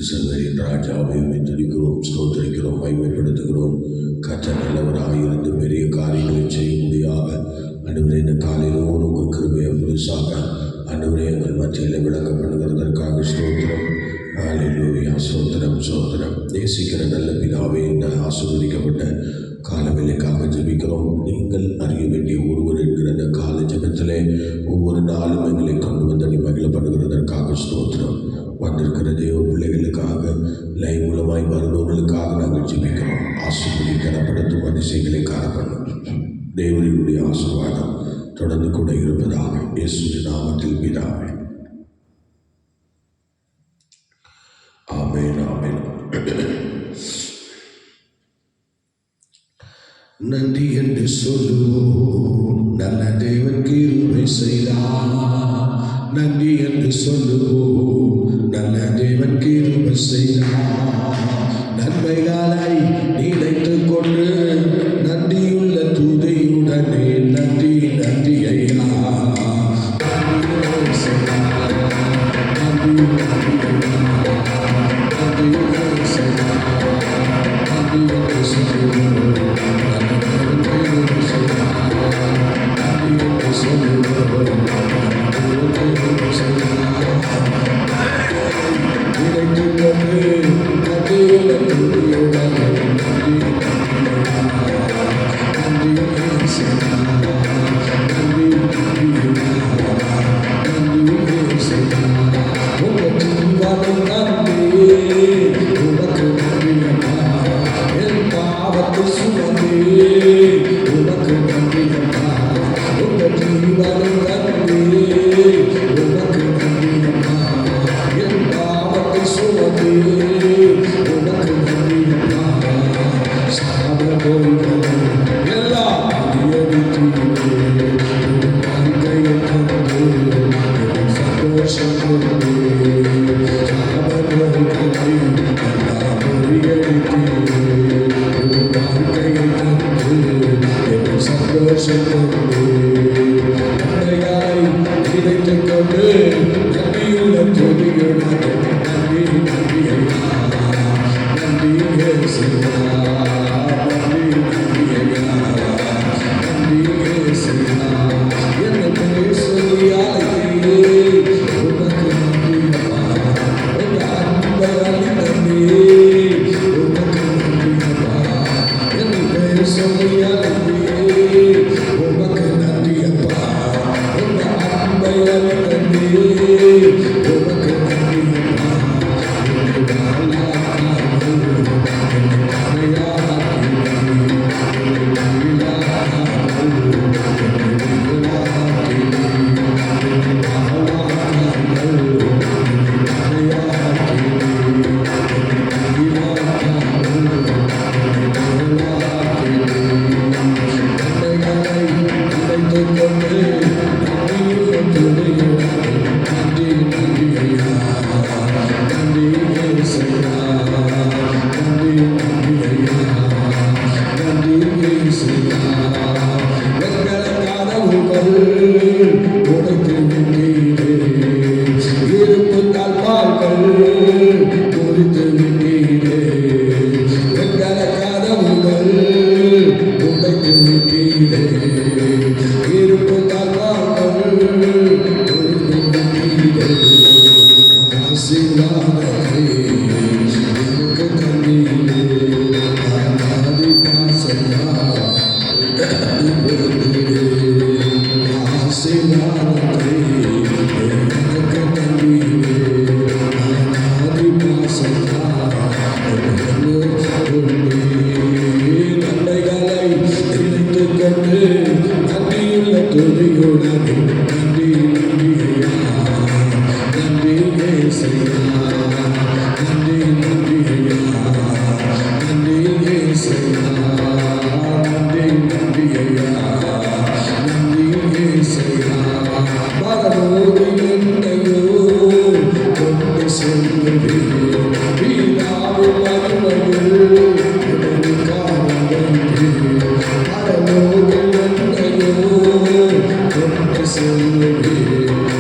இஸ்ரவேலின் ராஜாவை துதிக்கிறோம், ஸ்தோத்திரிக்கிறோம், மகிமைப்படுத்துகிறோம். கர்த்தர் நல்லவராக இருந்து பெரிய காரியங்களை செய்ய முடியாத ஆண்டவரே, இந்த காலையிலும் உங்கள் கிருபையை புதுசாக ஆண்டவரே எங்கள் மத்தியில் விளக்கப்படுகிறதற்காக ஸ்தோத்திரம். ஹல்லேலூயா, ஸ்தோத்திரம், ஸ்தோத்திரம். நேசிக்கிற நல்ல பிதாவே, இந்த ஆசீர்வதிக்கப்பட்ட காலவேளைக்காக ஜெபிக்கிறோம். நீங்கள் அறிய வேண்டிய ஒருவர் என்கிற இந்த கால ஜெபத்திலே ஒவ்வொரு நாளும் எங்களை கொண்டு வந்து மகிழப்படுகிறதற்காக ஸ்தோத்திரம். வந்திருக்கிற தேவ பிள்ளைகளுக்காக லைவ் மூலமாய் வருபவர்களுக்காக நாங்கள் ஜெபிக்கிறோம். ஆசீர்வதி கனப்படுத்தும் அதிசயங்களை காணப்படும். தேவனுடைய ஆசீர்வாதம் தொடர்ந்து கூட இருப்பதாக இயேசுவின் நாமத்தில் பிதாவே, ஆமென், ஆமென். நன்றி என்று சொல்லுவோம், நல்ல தேவன் கிருபை செய்தார். நன்றி என்று சொல்லுவோம், நல்ல தேவன் கிருபை செய்தார். நன்மைகளை நினைத்துக் கொண்டு நன்றியுள்ள துதியுடனே நன்றி நன்றி ஐயா.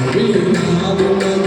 Be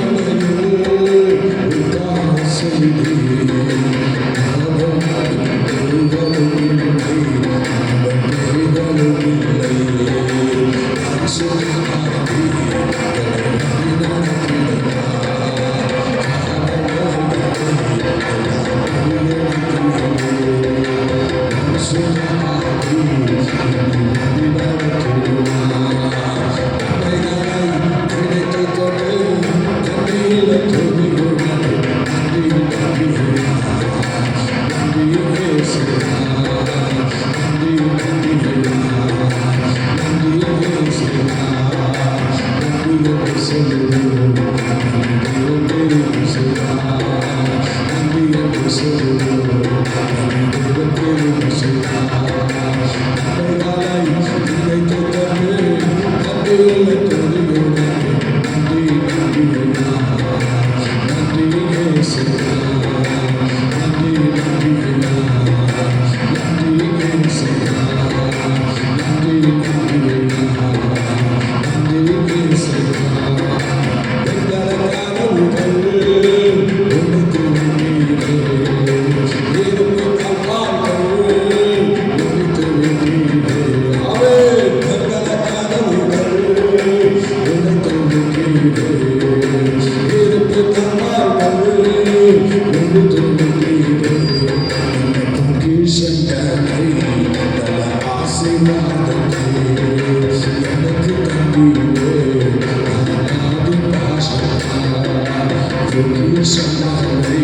சொன்னாரை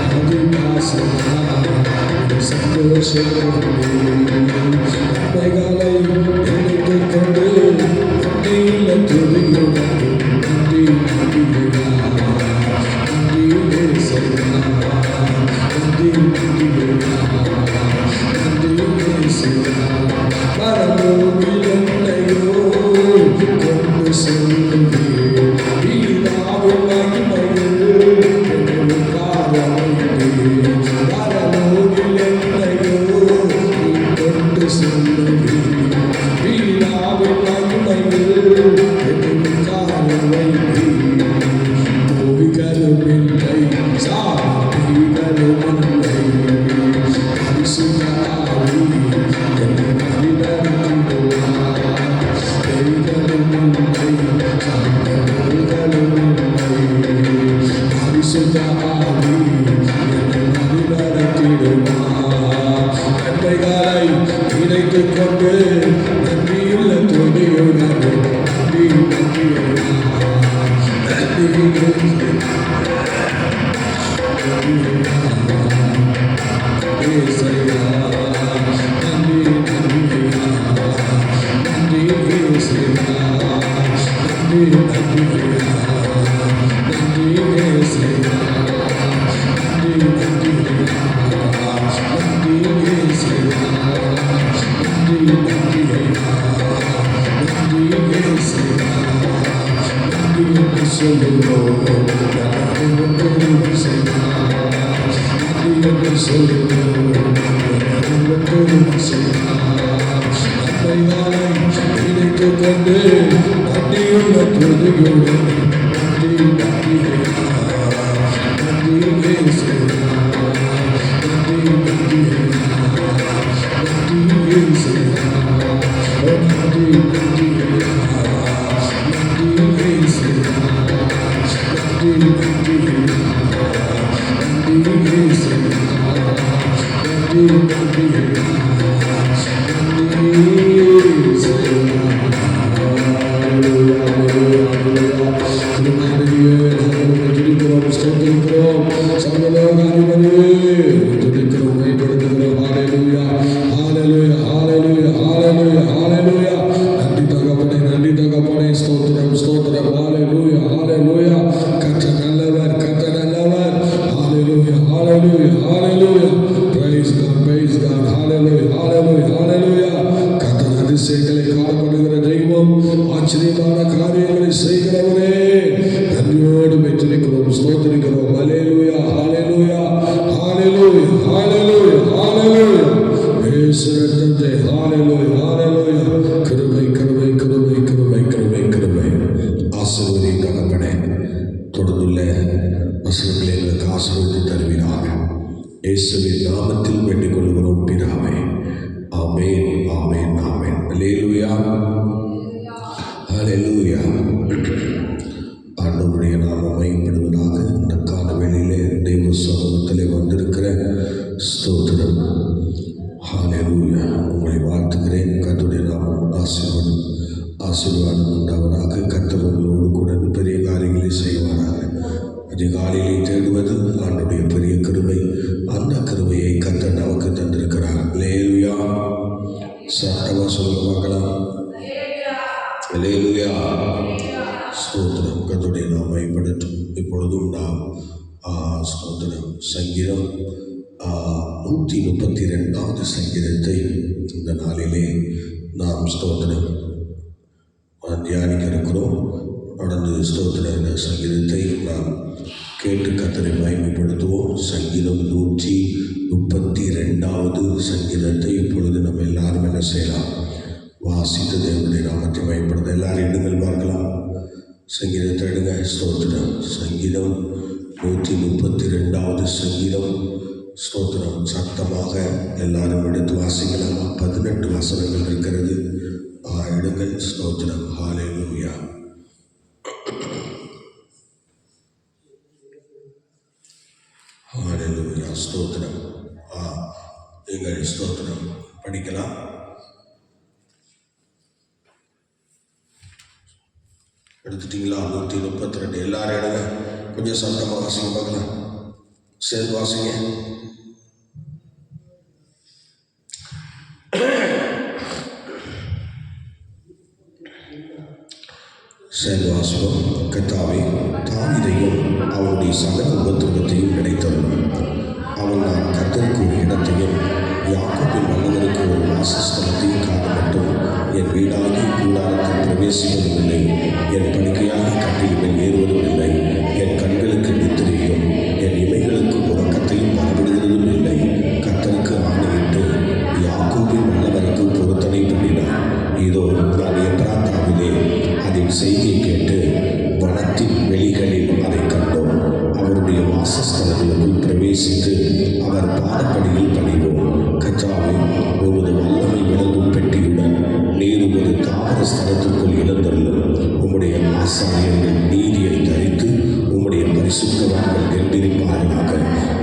எனக்கு சந்தோஷத்தை நினைத்து கொண்டு நீல துணியுடன் நன்றி நன்றியா நன்றி செய்யா நன்றி நன்றியா நன்றி செய்யா மரபோவில் என்னையோ கொண்டு செல்லுவே வீராவின் மகிமையில் காரணமே மரபோவில் என்னையோ கொண்டு செல்லுவே வீராவின் மகிமையில் காரணமே நோய்களுமில்லை சாதிகளுமில்லை பரிசுத்தாவி என்னை வழிநடத்திடுவார் நோய்களுமில்லை சாதிகளுமில்லை பரிசுத்தாவி என்னை வழிநடத்திடுவார் நன்மைகளை நினைத்துக் கொண்டு நன்றியுள்ள துணியுடன் நன்றி நன்றியா சங்கீதம் 132வது சங்கீதத்தை இந்த நாளிலே நாம் ஸ்தோத்திரம் தியானிக்க இருக்கிறோம். தொடர்ந்து ஸ்தோத்திர சங்கீதத்தை நாம் கேட்டு கர்த்தரை மகிமைப்படுத்துவோம். சங்கீதம் 132வது சங்கீதத்தை இப்பொழுது நம்ம எல்லாரும் என்ன செய்யலாம்? வாசித்து தேவனுடைய நாமத்தை மகிமைப்படுத்த எல்லாரும் எடுங்கள் பார்க்கலாம். சங்கீதத்தை எடுங்க. ஸ்தோத்திரம். சங்கீதம் 132வது சங்கீதம். ஸ்தோத்திரம். சத்தமாக எல்லாரும் எடுத்து வாசிக்கலாம். 18 வசனங்கள் இருக்கிறது. எடுங்கள். ஸ்தோத்திரம். ஹல்லேலூயா. ஹல்லேலூயா. ஸ்தோத்திரம். நீங்கள் ஸ்தோத்திரம் படிக்கலாம். எடுத்துட்டீங்களா? 132. எல்லாரும் எடுங்க, கொஞ்சம் சத்தமாக வாசிங்க பார்க்கலாம். சேர்ந்து வாசிங்க. சேர்ந்து வாசிப்போம். கர்த்தாவே, தாவீதையும் அவனுடைய சகல உபத்திரவத்தையும் நினைத்தவன். அவன் நான் கர்த்தருக்கு ஒரு இடத்தையும் யாக்கோபின் வல்லவருக்கு ஒரு வாசஸ்தலத்தையும் காண மட்டும் என் வீடாகி கூடாரத்தில் பிரவேசிப்பதும் இல்லை, என் படுக்கையாக கட்டில் மேல் ஏறுவதும் இல்லை. என் கண்களுக்கு நித்திரையும் என் இமைகளுக்கு உறக்கத்தையும் வரவிடுகிறதும் இல்லை. கர்த்தருக்கு ஆணையிட்டு யாக்கோபின் வல்லவருக்கு பொருத்தனை பண்ணினார். இதோ நான் எப்ராத்தாவிலே அதன் செய்தியை கேட்டு வனத்தின் வெளிகளில் அதை கண்டோம். அவருடைய வாசஸ்தலத்திற்குள் பிரவேசித்து அவர் பாதப்படியில் பணிவோம். கர்த்தாவே, உமது வல்லமை விளங்கும் பெட்டியுடன் நீர் உமது தாவர ஸ்தலத்திற்குள் எழுந்தருளும். உம்முடைய ஆசாரியர்கள் நீதியை தரித்து உம்முடைய பரிசுத்தவான்கள் கெண்டிருப்பார்களாக.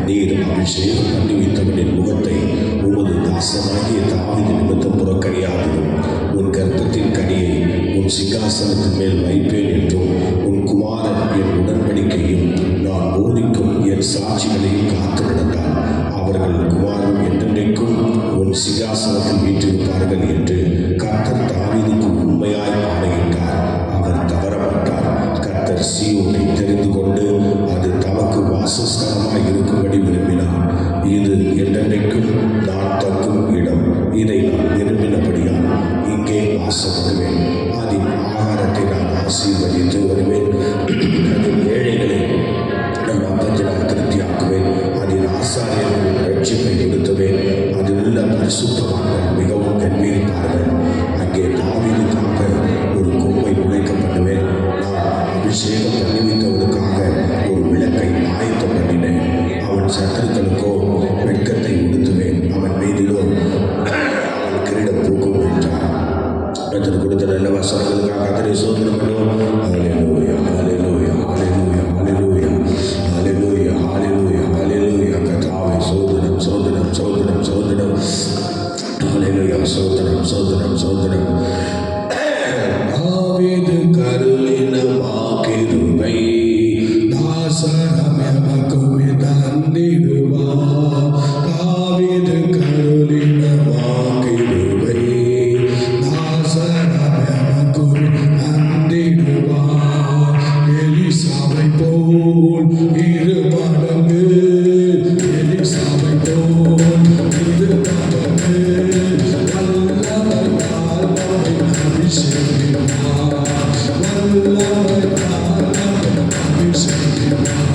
நீர் அபிஷேகம் பண்ணி வைத்தவனின் முகத்தை உமது தாசனாகிய தாவீது நிமித்தம் புறக்கணியாதிரும். உன் கர்த்தத்தின் கனியை உன் சிங்காசனத்தின் மேல் வைப்பேன் என்றும் உன் குமாரன் என் உடன்படிக்கையும் நான் போதிக்கும் என் சாட்சிகளையும் காத்து நடந்தால் அவர்கள் குமாரன் என்றென்றைக்கும் உன் சிங்காசனத்தில் வீற்றிருப்பார்கள் என்று கர்த்தர் தாவீதுக்கு உண்மையாய் ஆணையிட்டார். அவர் தவறமாட்டார். கர்த்தர் சீயோனை தெரிந்து கொண்டு அது தமக்கு வாசஸ்தலமாய் இருக்கும்படி விரும்பினார். இது என்றென்றைக்கும் நான் தங்கும் இடம். இதை நான் விரும்பினபடியால் இங்கே வாசப்படுவேன். அதன் ஆகாரத்தை நான் ஆசீர்வதித்து வருவேன். அதன் ஏழைகளை நம் அப்பத்தினால் திருப்தியாக்குவேன். அதில் ஆசாரியர்கள் ரட்சிப்பை கொடுத்துவேன். அதில் உள்ள பரிசுத்தவான்கள் மிகவும் கண்மீரிப்பார்கள். அங்கே தாவீதுக்காக ஒரு கொம்பை உழைக்க பண்ணுவேன். நான் அபிஷேகம் பண்ணிவித்தவனுக்காக ஒரு விளக்கை ஆயத்தம் பண்ணினேன். அவன் சத்துருக்களுக்கோ வெட்கத்தை உடுத்துவேன். அவன் மீதிலோ அவன் கிரீடம் பூக்கும் என்றார். கர்த்தர் கொடுத்த நல்ல வசனங்களுக்காக கர்த்தரை ஸ்தோத்திரம் பண்ணுவோம். ஹல்லேலூயா, ஹல்லேலூயா, ஹல்லேலூயா, ஹல்லேலூயா, ஹல்லேலூயா, ஹல்லேலூயா, ஹல்லேலூயா. கர்த்தாவே ஸ்தோத்திரம், ஸ்தோத்திரம், ஸ்தோத்திரம், ஸ்தோத்திரம். ஹல்லேலூயா, ஸ்தோத்திரம், ஸ்தோத்திரம், ஸ்தோத்திரம். தாவீது கருளின வாக்கிருபை தாசனம் எமக்குமே தந்திடுவா. தாவீது கருளின வாக்கிருபை தாசனம் எமக்குமே தந்திடுவா. எலிசாவை போல் இரு மடங்கு, எலிசாவை போல் இரு மடங்கு வல்லமையால் நம்மை அபிஷேகிப்பார். வல்லமையால் நம்மை அபிஷேகிப்பார்.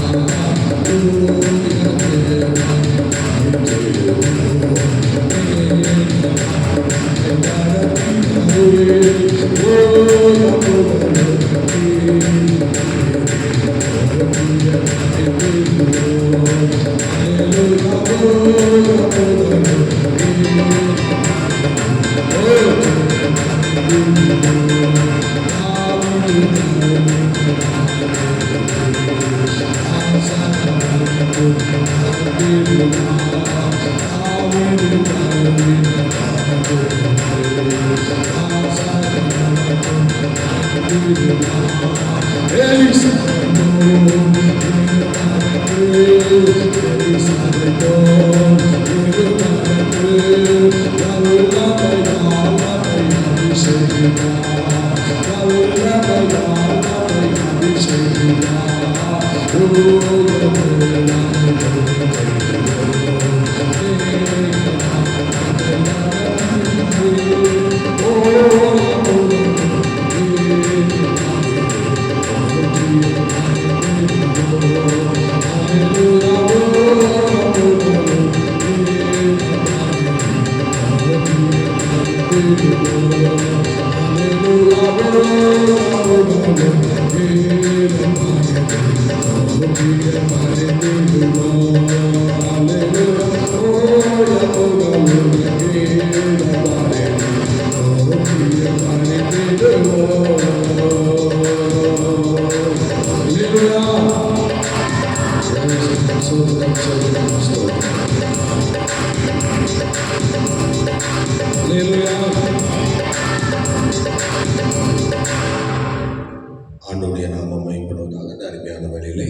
வேளையிலே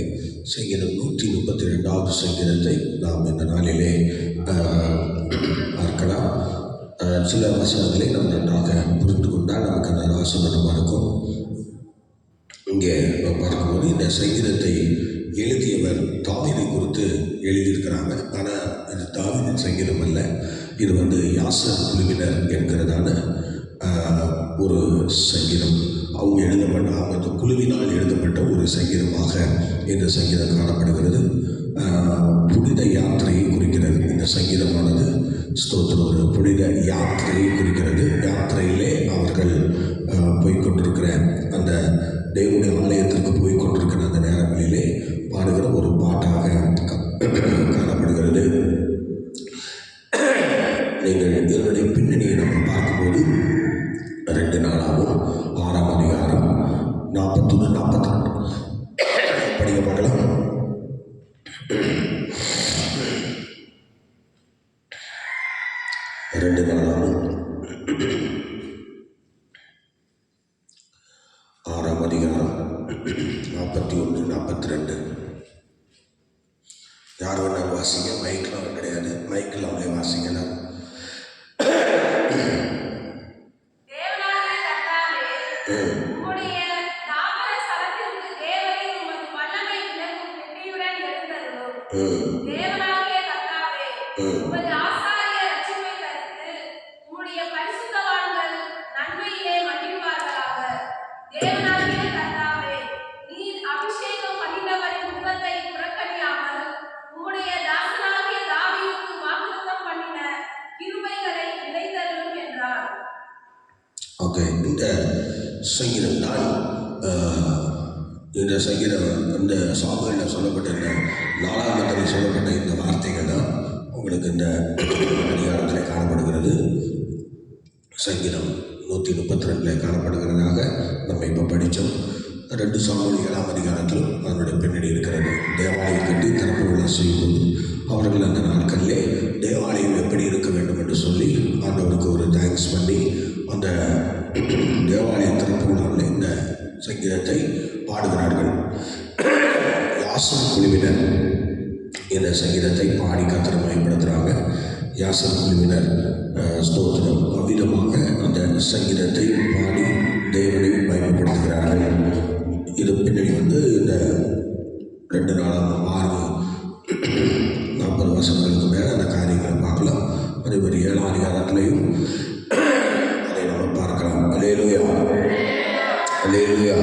சங்கீதம் 132வது சங்கீதத்தை நாம் இந்த நாளிலே பார்க்கலாம். சில வசனங்களை நாம் நன்றாக புரிந்து கொண்டால் நமக்கு அந்த ஆசீர்வாதமாக இருக்கும். இங்கே பார்க்கும்போது இந்த சங்கீதத்தை எழுதியவர் தாவீதை குறித்து எழுதியிருக்கிறாங்க. ஆனால் இது தாவீதின் சங்கீதம் அல்ல, இது யாசர் குழுவினர் என்கிறதான ஒரு சங்கீதம். அவங்க அந்த குழுவினால் எழுதப்பட்ட ஒரு சங்கீதமாக இந்த சங்கீதம் காணப்படுகிறது. புனித யாத்திரையை குறிக்கிறது. இந்த சங்கீதமானது ஸ்தோத்திரம் ஒரு புனித யாத்திரையை குறிக்கிறது. யாத்திரையிலே அவர்கள் போய்கொண்டிருக்கிற அந்த தேவனுடைய ஆலயத்திற்கு போய்கொண்டிருக்கிற அந்த நேரங்களிலே பாடுகிற ஒரு பாட்டாக காணப்படுகிறது. நீங்கள் இதனுடைய பின்னணியை நம்ம பார்க்கும்போது 2 நாளாகவும் 6ஆம் அதிகாரம் 41, 42 படிக்க பார்க்கலாம். ரெண்டு நாளாகவும் 6ஆம் அதிகாரம் 41, 42 யார் வேணாலும் வாசிங்க. மைக்கில் அவர் கிடையாது, மைக்கில் அவங்களே வாசிங்கன்னா. சங்கீதம் தான் இந்த சங்கீதம் இந்த சாமுவேலில் சொல்லப்பட்ட இந்த 4ஆம் அதிகாரத்தில் சொல்லப்பட்ட இந்த வார்த்தைகள் தான் உங்களுக்கு இந்த அதிகாரத்தில் காணப்படுகிறது. சங்கீதம் 132 காணப்படுகிறதாக நம்ம இப்போ படித்தோம். 2 சாமுவேல் 7ஆம் அதிகாரத்திலும் அதனுடைய பின்னணி இருக்கிறது. தேவாலயம் கட்டி திறப்பு விழா செய்யும்போது அவர்கள் அந்த நாட்களிலே தேவாலயம் எப்படி இருக்க வேண்டும் என்று சொல்லி ஆண்டவருக்கு ஒரு தேங்க்ஸ் பண்ணி அந்த தேவாலய திறப்பு விழாவில் இந்த சங்கீதத்தை பாடுகிறார்கள். யாசர் குழுவினர் இந்த சங்கீதத்தை பாடி கர்த்தரை மகிமைப்படுத்துகிறாங்க. யாசர் குழுவினர் ஸ்தோத்திரம் அவ்விதமாக அந்த சங்கீதத்தை பாடி தேவனை மகிமைப்படுத்துகிறார்கள். இது பின்னணி இந்த 2 நாளாக 40 வசனங்களுக்கு மேலே அந்த காரியங்களை பார்க்கலாம். அதே மாதிரி 7ஆம் அதிகாரத்திலையும் அதை நம்ம பார்க்கலாம். அல்லேலூயா, அல்லேலூயா.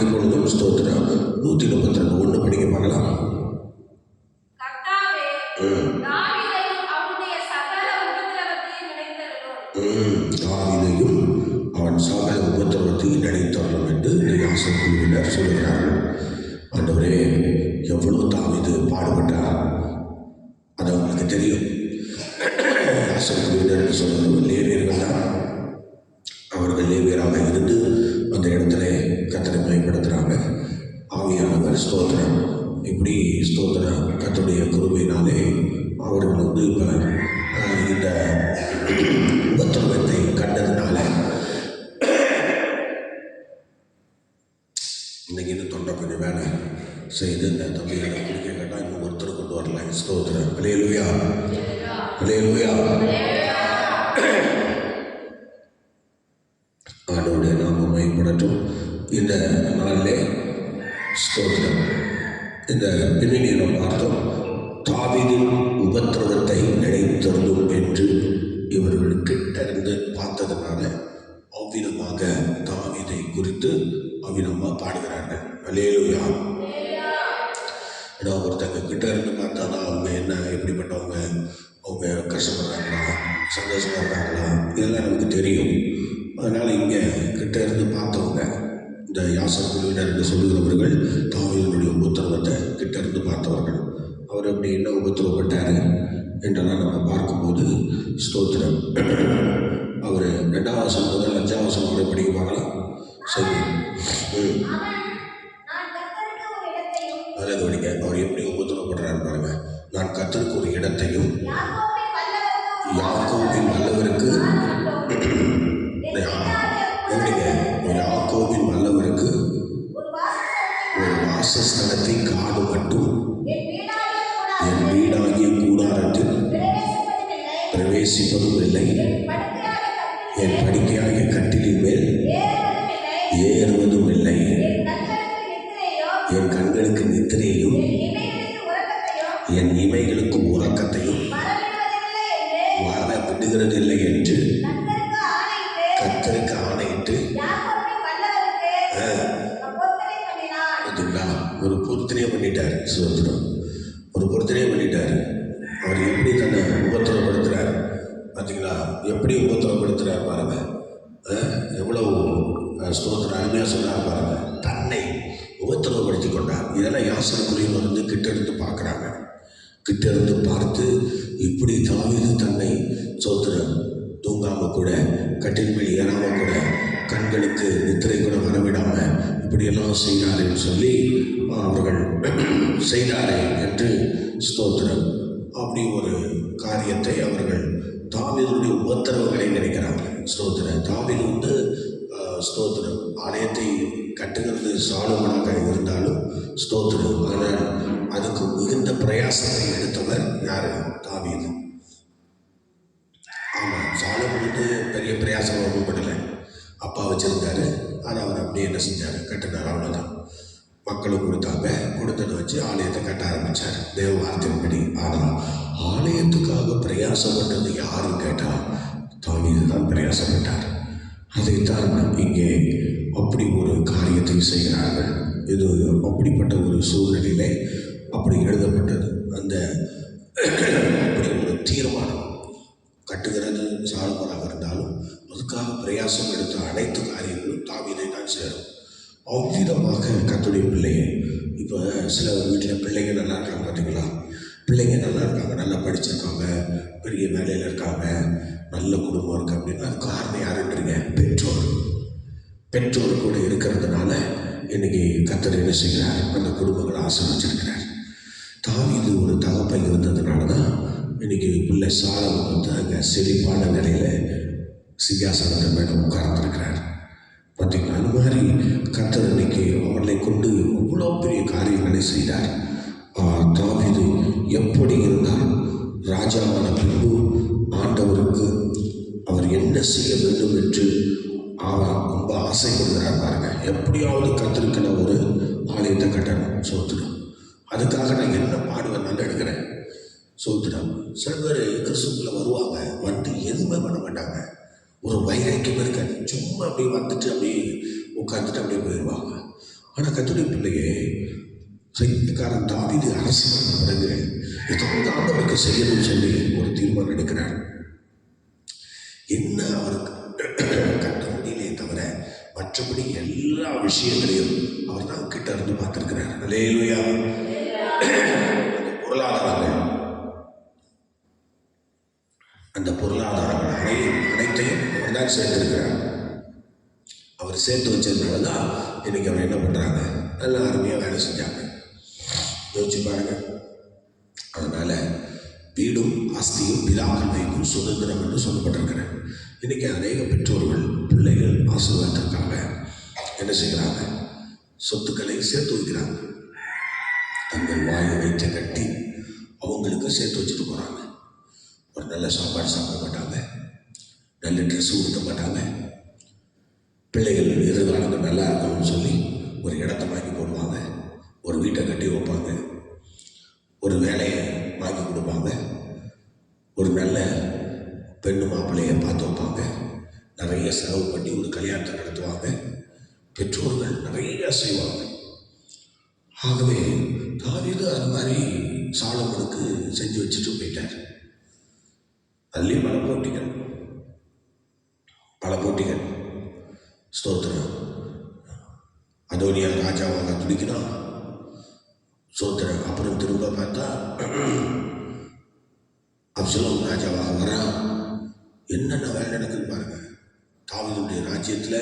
இப்பொழுதும் ஸ்தோத்திரம் 132 படிக்க பார்க்கலாம். தாவீதையும் அவன் சகல உபத்திரவத்தையும் நினைத்தரணும் என்று யாசர் குழுவினர் சொல்கிறார்கள். ஆண்டவரே, எவ்வளவு தாவீது பாடுபட்டார் அது அவங்களுக்கு தெரியும். யாசர் குழுவினர் என்று சொல்கிறவர்கள் லேவியர்கள் தான். அவர்கள் லேவியராக இருந்து அந்த இடத்துல கர்த்தரை மகிமைப்படுத்துகிறாங்க. ஆவியானவர் ஸ்தோத்திரம் இப்படி ஸ்தோத்திரம் கர்த்தருடைய கிருபையினாலே அவர்கள் இப்போ இந்த உபத்திரவத்தை கண்டதுனால இன்னைக்கு இந்த தொண்டை கொஞ்சம் வேலை செய்து இந்த தம்பிகளை குடிக்க கேட்டால் இன்னும் ஒருத்தர் கொண்டு வரலாம். ஸ்தோத்திரம் அல்லேலூயா, அல்லேலூயா. ஆண்டவருடைய நாமம் மகிமைப்படட்டும். இந்த நாளிலே ஸ்தோத்திரம் இந்த பின்னணியை நாம் பார்த்தோம். தாவீதின் உபத்திரவத்தை நினைத்தருளும் என்று இவர்கள் கிட்டறிந்து பார்த்ததுனால அவ்விதமாக தாவீதை குறித்து அவ்விதமாக பாடுகிறார்கள். அல்லேலூயா. ஏன்னா ஒருத்தங்க கிட்ட இருந்து பார்த்தாதான் அவங்க என்ன எப்படிப்பட்டவங்க, அவங்க கஷ்டப்படுறாங்களா சந்தோஷமாக இருக்காங்களா இதெல்லாம் நமக்கு தெரியும். அதனால் இங்கே கிட்ட இருந்து பார்த்தவங்க இந்த யாசர் குழுவினர் என்று சொல்லுகிறவர்கள் தாவீதினுடைய உபத்திரவத்தை கிட்ட இருந்து பார்த்தவர்கள். அவர் அப்படி என்ன உபத்திரவப்பட்டார் என்றெல்லாம் நம்ம பார்க்கும்போது ஸ்தோத்திரம் அவர் 2ஆம் வசனம் முதல் 5ஆம் வசனம் கூட படிக்க பார்க்கலாம். சரி, அதில் படிக்க அவர் எப்படி உபத்திரவப்படுறாரு பாருங்க. நான் கர்த்தருக்கு ஒரு இடத்தையும் யாக்கோபின் வல்லவருக்கு யாக்கோபின் வல்லவருக்கு ஒரு வாசஸ்தலத்தை காடு மட்டும் என் வீடாகிய கூடாரத்தில் பிரவேசிப்பதும் இல்லை, என் படுக்கையாகிய கட்டிலின் மேல் ஏறுவதும் இல்லை. என் கண்களுக்கு நித்திரையும் என் இமைகளுக்கு உறக்கத்தையும் வர விடுகிறதில்லை என்று கர்த்தருக்கு ஆணையிட்டு ஒரு பொருத்தனையே பண்ணிட்டார். சுதந்திரம் ஒரு பொருத்தனையே பண்ணிட்டார். அவர் எப்படி தன்னை உபத்திரப்படுத்துறார் பார்த்தீங்களா? எப்படி உபத்திரப்படுத்துறார் பாருங்க. எவ்வளவு ஸ்தோத்திரம் அருமையாக சொன்னார் பாருங்க. தன்னை உபத்திரப்படுத்தி கொண்டார். இதெல்லாம் யாசகக்குரியவர் வந்து கிட்டெடுத்து பார்க்குறாங்க. கிட்டெடுத்து பார்த்து இப்படி தாவீது தன்னை ஸ்தோத்திரம் தூங்காமல் கூட, கட்டில் மேல் ஏறாமல் கூட, கண்களுக்கு நித்திரை கூட வரவிடாமல் இப்படியெல்லாம் செய்கிறாரேன்னு சொல்லி அவர்கள் செய்தாரே என்று ஸ்தோத்திரம் அப்படி ஒரு காரியத்தை அவர்கள் தாவீதுடைய உபத்திரவுகளை நினைக்கிறாங்க. ஸ்தோத்திரம் தாவீது வந்து ஸ்தோத்திரம் ஆலயத்தை கட்டுகிறது சாலமோனாக இருந்தாலும் ஸ்தோத்திரம், ஆனால் அதுக்கு மிகுந்த பிரயாசத்தை எடுத்தவர் யார்? தாவீது. ஆமாம், சாலமோன் வந்து பெரிய பிரயாசம் ஒன்றுப்படலை. அப்பா வச்சுருந்தாரு, அதை அவர் அப்படியே என்ன செஞ்சார்? கட்டினார். அவ்வளோதான். மக்களும் கொடுத்ததை வச்சு ஆலயத்தை கட்ட ஆரம்பித்தார் தேவ வார்த்தையின்படி. ஆனால் ஆலயத்துக்காக பிரயாசப்பட்டது யாருன்னு கேட்டால் தாவீது தான் பிரயாசப்பட்டார். அதைத்தான் இங்கே அப்படி ஒரு காரியத்தை செய்கிறார்கள். இது அப்படிப்பட்ட ஒரு சூழ்நிலையிலே அப்படி எழுதப்பட்டது. அந்த அப்படி ஒரு தீர்மானம் கட்டுகிறது சாலமோனாக இருந்தாலும் அதுக்காக பிரயாசம் எடுத்த அனைத்து காரியங்களும் தாவீதை தான் சேரும். அவ்விதமாக கர்த்தருடைய பிள்ளைங்க, இப்போ சில வீட்டில் பிள்ளைங்க நல்லா இருக்காங்க பார்த்தீங்களா? பிள்ளைங்க நல்லா இருக்காங்க, நல்லா படிச்சிருக்காங்க, பெரிய வேலையில் இருக்காங்க, நல்ல குடும்பம் இருக்குது அப்படின்னா அது காரணம் யாருன்றீங்க? பெற்றோர் கூட இருக்கிறதுனால இன்னைக்கு கர்த்தர் என்ன செய்கிறார்? அந்த குடும்பங்களை ஆசீர்வதிச்சிருக்கிறார். தாவீது ஒரு தகப்பை இருந்ததுனால தான் இன்னைக்கு பிள்ளை சாலமோன் வந்து அங்கே செழிப்பான நிலையில் சிங்காசனத்தை மேலே உட்கார்ந்துருக்கிறார். பார்த்தீங்களா? அது மாதிரி கர்த்தர் இன்னைக்கு அவர்களை கொண்டு அவ்வளோ பெரிய காரியங்களை செய்தார். தாவீது எப்படி இருந்தால் ராஜாவான பின்பு ஆண்டவருக்கு அவர் என்ன செய்ய வேண்டும் என்று அவர் ரொம்ப ஆசைப்படுகிறார் பாருங்க. எப்படியாவது கர்த்தருக்கு நான் ஒரு ஆலயத்தை கட்டணும், சோத்திரம். அதுக்காக நான் என்ன பாடுவேன்னாலும் எடுக்கிறேன், சோத்திரம். சில பேர் கிறிஸ்துக்குள்ள வருவாங்க, வந்து எதுவுமே பண்ண மாட்டாங்க, ஒரு வைராக்கியம் இருக்காது, சும்மா அப்படியே வந்துட்டு அப்படியே உட்காந்துட்டு அப்படியே போயிடுவாங்க. ஆனால் கர்த்தருடைய பிள்ளையே, சைன்யக்காரன் தாவீது அரசு பண்ண பிறகு ஏதாவது ஆண்டவருக்கு செய்யணும்னு சொல்லி ஒரு தீர்மானம் எடுக்கிறார். என்ன அவருக்கு கட்ட முடியலையே தவிர மற்றபடி எல்லா விஷயங்களையும் அவர் தான் கிட்ட இருந்து பார்த்துருக்கிறார். அல்லேலூயா. அந்த பொருளாதாரங்கள் அனைத்தையும் அவர் தான் சேர்த்திருக்கிறார். அவர் சேர்த்து வச்சதுனால தான் இன்னைக்கு அவர் என்ன பண்ணுறாங்க? நல்லா அருமையாக வேலை செஞ்சாங்க. யோசிச்சு பாருங்க. அதனால வீடும் ஆஸ்தியும் பிதாக்கள் வைக்கும் சுதந்திரம் என்று சொல்லப்பட்டிருக்கிறேன். இன்னைக்கு அநேக பெற்றோர்கள் பிள்ளைகள் ஆசீர்வாதத்திற்காக என்ன செய்கிறாங்க? சொத்துக்களை சேர்த்து வைக்கிறாங்க. தங்கள் வாயை வைத்து கட்டி அவங்களுக்கு சேர்த்து வச்சுட்டு போகிறாங்க. ஒரு நல்ல சாப்பாடு சாப்பிட மாட்டாங்க, நல்ல ட்ரெஸ் ஊற்ற மாட்டாங்க. பிள்ளைகள் எதிர்காலங்கள் நல்லா இருக்கணும்னு சொல்லி ஒரு இடத்த வாங்கி போடுவாங்க, ஒரு வீட்டை கட்டி வைப்பாங்க, ஒரு வேலையை வாங்கி கொடுப்பாங்க, ஒரு நல்ல பெண்ணு மாப்பிள்ளையை பார்த்து வைப்பாங்க, நிறைய செலவு பண்ணி ஒரு கல்யாணத்தை நடத்துவாங்க. பெற்றோர்கள் நிறைய செய்வாங்க. ஆகவே தாவீது அது மாதிரி சாலமோனுக்கு செஞ்சு வச்சுட்டு போயிட்டார். அதுலேயும் பல போட்டிகள் ஸ்தோத்திரம். அதோனியா ராஜாவாக துடிக்கிறான், ஸ்தோத்திரம். அப்புறம் திரும்ப பார்த்தா அப்சலோம் ராஜாவாக வரான். என்னென்ன வேலை நடக்குது பாருங்க. தாவீதுடைய ராஜ்யத்தில்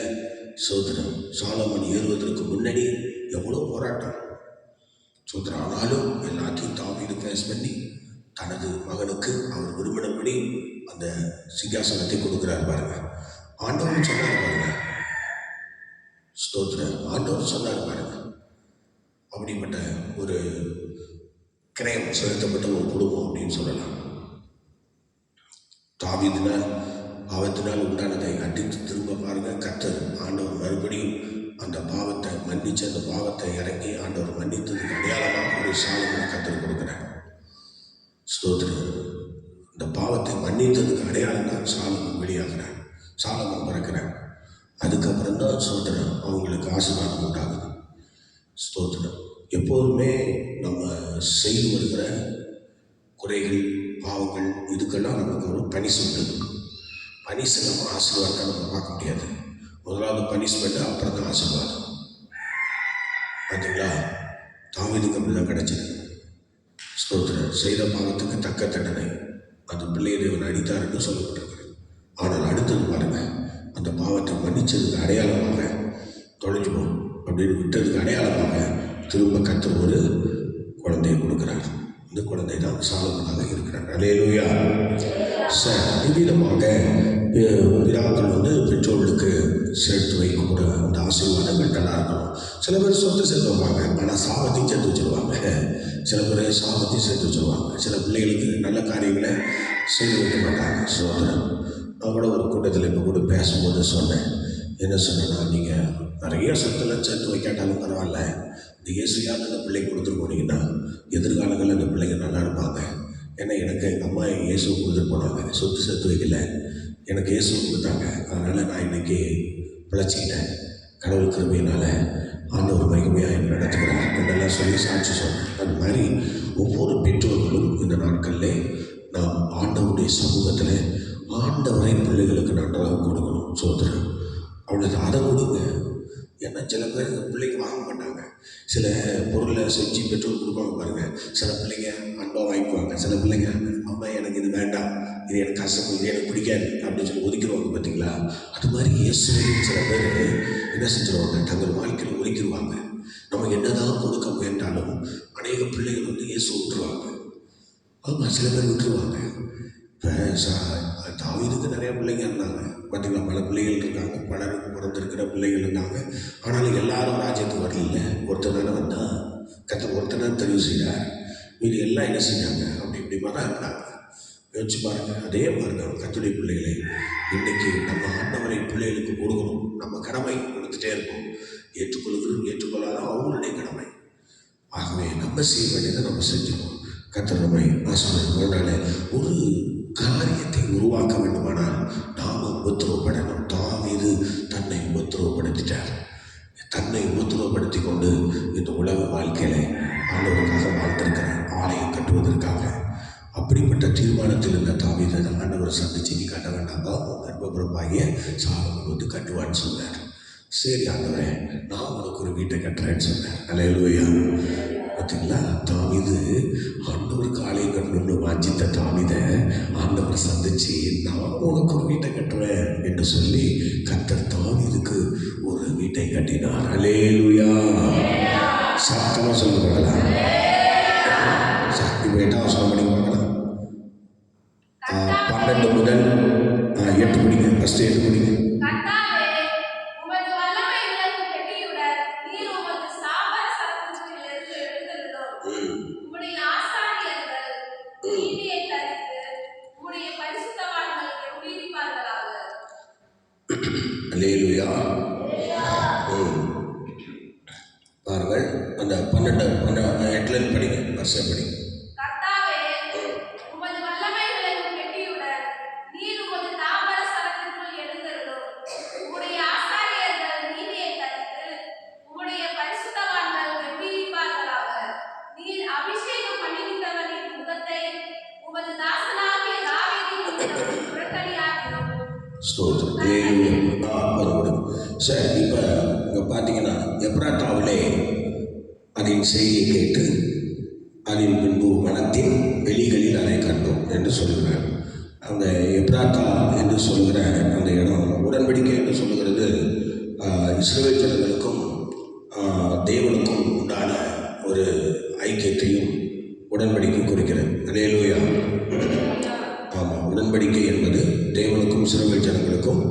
ஸ்தோத்திரம் சாலமோன் ஏறுவதற்கு முன்னாடி எவ்வளோ போராட்டம், ஸ்தோத்திரம். ஆனாலும் எல்லாத்தையும் தாவீது ஃபேஸ் பண்ணி தனது மகனுக்கு அவர் விரும்பினபடி அந்த சிங்காசனத்தை கொடுக்குறார் பாருங்க. ஆண்டவர் சொன்னார் பாருங்க, ஸ்தோத்திரம். ஆண்டவர் சொன்னார் பாருங்க, அப்படிப்பட்ட ஒரு கிரயம் செலுத்தப்பட்ட ஒரு குடும்பம் அப்படின்னு சொல்லலாம். தாவீதினால் பாவத்தினால் உண்டானதை அடித்து திரும்ப பாருங்க, கர்த்தர் ஆண்டவர் மறுபடியும் அந்த பாவத்தை மன்னிச்சு, அந்த பாவத்தை இறங்கி ஆண்டவர் மன்னித்ததுக்கு அடையாளமாக ஒரு சாலமோனை கர்த்தர் கொடுக்குறார். ஸ்தோத்திரம். இந்த பாவத்தை மன்னித்ததுக்கு அடையாளம் தான் சாலமோன் வெளியாகிறார், சாலமோன் பிறக்கிறார். அதுக்கப்புறம் தான் ஸ்தோத்திரம் அவங்களுக்கு ஆசீர்வாதம் உண்டாகுது. ஸ்தோத்திரம். எப்போதுமே நம்ம செய்து வருகிற குறைகள், பாவங்கள், இதுக்கெல்லாம் நமக்கு ஒரு பனிஷ்மெண்ட். பனிஷ் நம்ம ஆசீர்வாதத்தை நம்ம பார்க்க முடியாது. முதலாவது பனிஷ்மெண்ட், அப்புறம் தான் ஆசீர்வாதம். பார்த்தீங்களா, தாவீதுக்கு அப்படி தான் கிடைச்சது. ஸ்தோத்திரம். செய்த பாவத்துக்கு தக்க தண்டனை. அந்த பிள்ளையை தேவன் அடித்தாருன்னு சொல்லப்பட்டிருக்கிறது. ஆனால் அடுத்தது பாருங்க, அந்த பாவத்தை மன்னிச்சதுக்கு அடையாளமாக தொலைஞ்சு போகும் அப்படின்னு விட்டதுக்கு அடையாளமாக திரும்ப கர்த்தர் ஒரு குழந்தையை கொடுக்கிறார். இந்த குழந்தை தான் சாலமோனாக இருக்கிறார். அல்லேலூயா. இவ்விதமாக பிதாக்கள் பெற்றோர்களுக்கு சேர்த்து வைக்கக்கூட அந்த ஆசீர்வாதங்கள் நல்லா இருக்கணும். சில பேர் சொத்து சேர்த்து வைப்பாங்க, ஆனால் சாபத்தையும் சேர்த்து வச்சுருவாங்க. சில பேர் சாபத்தையும் சேர்த்து வச்சுருவாங்க. சில பிள்ளைகளுக்கு நல்ல காரியங்களை செய்து வைக்க மாட்டாங்க. சோதனம். நான் கூட ஒரு கூட்டத்தில் இப்போ கூட பேசும்போது சொன்னேன். என்ன சொன்னேன்னா, நீங்கள் நிறைய சொத்தெல்லாம் சேர்த்து வைக்காட்டாலும் பரவாயில்ல, இந்த இயேசுயாவது அந்த பிள்ளைக்கு கொடுத்துட்டு போனீங்கன்னா எதிர்காலங்களில் அந்த பிள்ளைங்க நல்லா இருப்பாங்க. ஏன்னா எனக்கு எங்கள் அம்மா இயேசு கொடுத்துட்டு போனாங்க, சொத்து சேர்த்து வைக்கல, எனக்கு இயேசு கொடுத்தாங்க. அதனால் நான் இன்றைக்கி பிழைச்சிக்கிட்டேன். கடவுள் கிருபையினால் ஆண்டவர் மகிமையாக என்னை நடத்துகிறார் என்றெல்லாம் சொல்லி சாட்சி சொன்னேன். அது மாதிரி ஒவ்வொரு பெற்றோர்களும் இந்த நாட்களில் நாம் ஆண்டவருடைய சமூகத்தில் ஆண்டவரை பிள்ளைகளுக்கு நன்றாக கொடுக்கணும். சோதரன் அவளுக்கு அதை கொடுங்க. ஏன்னா சில பேர் பிள்ளைங்க வாங்க மாட்டாங்க. சில பொருளை செஞ்சு பெற்றோர் கொடுப்பாங்க பாருங்கள். சில பிள்ளைங்க அன்பாக வாங்கிக்குவாங்க. சில பிள்ளைங்க அம்மா எனக்கு இது வேண்டாம், இது எனக்கு கஷ்டம், இது எனக்கு பிடிக்காது அப்படின்னு சொல்லி ஒதுக்கிடுவாங்க. பார்த்தீங்களா, அது மாதிரி இயேசுவையும் சில பேர் என்ன செஞ்சிருவாங்க, தங்கள் வாழ்க்கையில் ஒதுக்கிடுவாங்க. நம்ம என்னதான் கொடுக்க முயன்றாலும் அநேக பிள்ளைகள் இயேசு விட்டுருவாங்க. ஆமாம், சில பேர் விட்டுருவாங்க. இப்போ தாவீதுக்கு நிறையா பிள்ளைங்க இருந்தாங்க. பார்த்தீங்களா, பல பிள்ளைகள் இருக்காங்க, பலருக்கு பிறந்திருக்கிற பிள்ளைகள் இருந்தாங்க. ஆனாலும் எல்லாரும் ராஜ்யத்துக்கு வரல. ஒருத்தர் தானே வந்தால், கர்த்தர் ஒருத்தர் தான் தெரிவு செய்கிறார். மீது எல்லாம் என்ன செஞ்சாங்க, அப்படி இப்படிமா தான் இருந்தாங்க. யோசிச்சு பாருங்கள். அதே மாதிரி தான் கர்த்தருடைய பிள்ளைகளை இன்றைக்கி நம்ம ஆண்டவரை பிள்ளைகளுக்கு கொடுக்கணும். நம்ம கடமை கொடுத்துட்டே இருக்கோம். ஏற்றுக்கொள்கிறோம், ஏற்றுக்கொள்ளாத அவங்களுடைய கடமை. ஆகவே நம்ம செய்ய வேண்டியதை நம்ம செஞ்சுக்கணும். கர்த்தர் நம்மை ஆசீர்வதிக்கிறதுனால ஒரு காரியத்தை உருவாக்க வேண்டுமானால் நாம் உபத்திரவப்படணும். தாவீது தன்னை உபத்திரவப்படுத்திட்டார். தன்னை உபத்திரவப்படுத்தி கொண்டு இந்த உலக வாழ்க்கையில ஆண்டவருக்காக வாழ்ந்திருக்கிறார், ஆலயம் கட்டுவதற்காக. அப்படிப்பட்ட தீர்மானத்தில் இருந்த தாவீதை ஆண்டவர் சந்திச்சு, நீ கட்ட வேண்டாமா, கர்ப்பபிரபாகிய சாலமோன் கட்டுவான்னு சொன்னார். சரி ஆண்டவரே, நான் உனக்கு ஒரு வீட்டை கட்டுறேன்னு சொன்னார். அல்லேலூயா. பார்த்தீங்களா, தாவீது ஆண்டவருக்கு ஆலயம் கட்டணும்னு வாஞ்சித்த தாவீதை ஆண்டவர் சந்திச்சு, நான் உனக்கு ஒரு வீட்டை கட்டுவேன் என்று சொல்லி கர்த்தர் தாவீதுக்கு ஒரு வீட்டை கட்டினார். அல்லேலூயா. சத்தமாக சொல்லுவாங்களா? இப்போ 8ஆம் வசனம் படிக்க பார்க்கலாம். 12 முதல் 8 படிங்க. ஃபஸ்ட்டு 8 படிங்க. அல்லேலூயா. பாருங்கள், அந்த 8 படிங்க, வருஷம் படிங்க. சரி, இப்போ இங்கே பார்த்தீங்கன்னா, எப்ராத்தாவிலே அதன் செய்தியை கேட்டு அதன் பின்பு வனத்தின் வெளிகளில் அதை கண்டோம் என்று சொல்கிறார். அந்த எப்ராத்தா என்று சொல்கிற அந்த இடம் உடன்படிக்கை என்று சொல்கிறது இஸ்ரவேல் ஜனங்களுக்கும் தேவனுக்கும் உண்டான ஒரு ஐக்கியத்தையும் உடன்படிக்கை குறிக்கிறது. அல்லேலூயா. ஆமாம், உடன்படிக்கை என்பது தேவனுக்கும் இஸ்ரவேல் ஜனங்களுக்கும்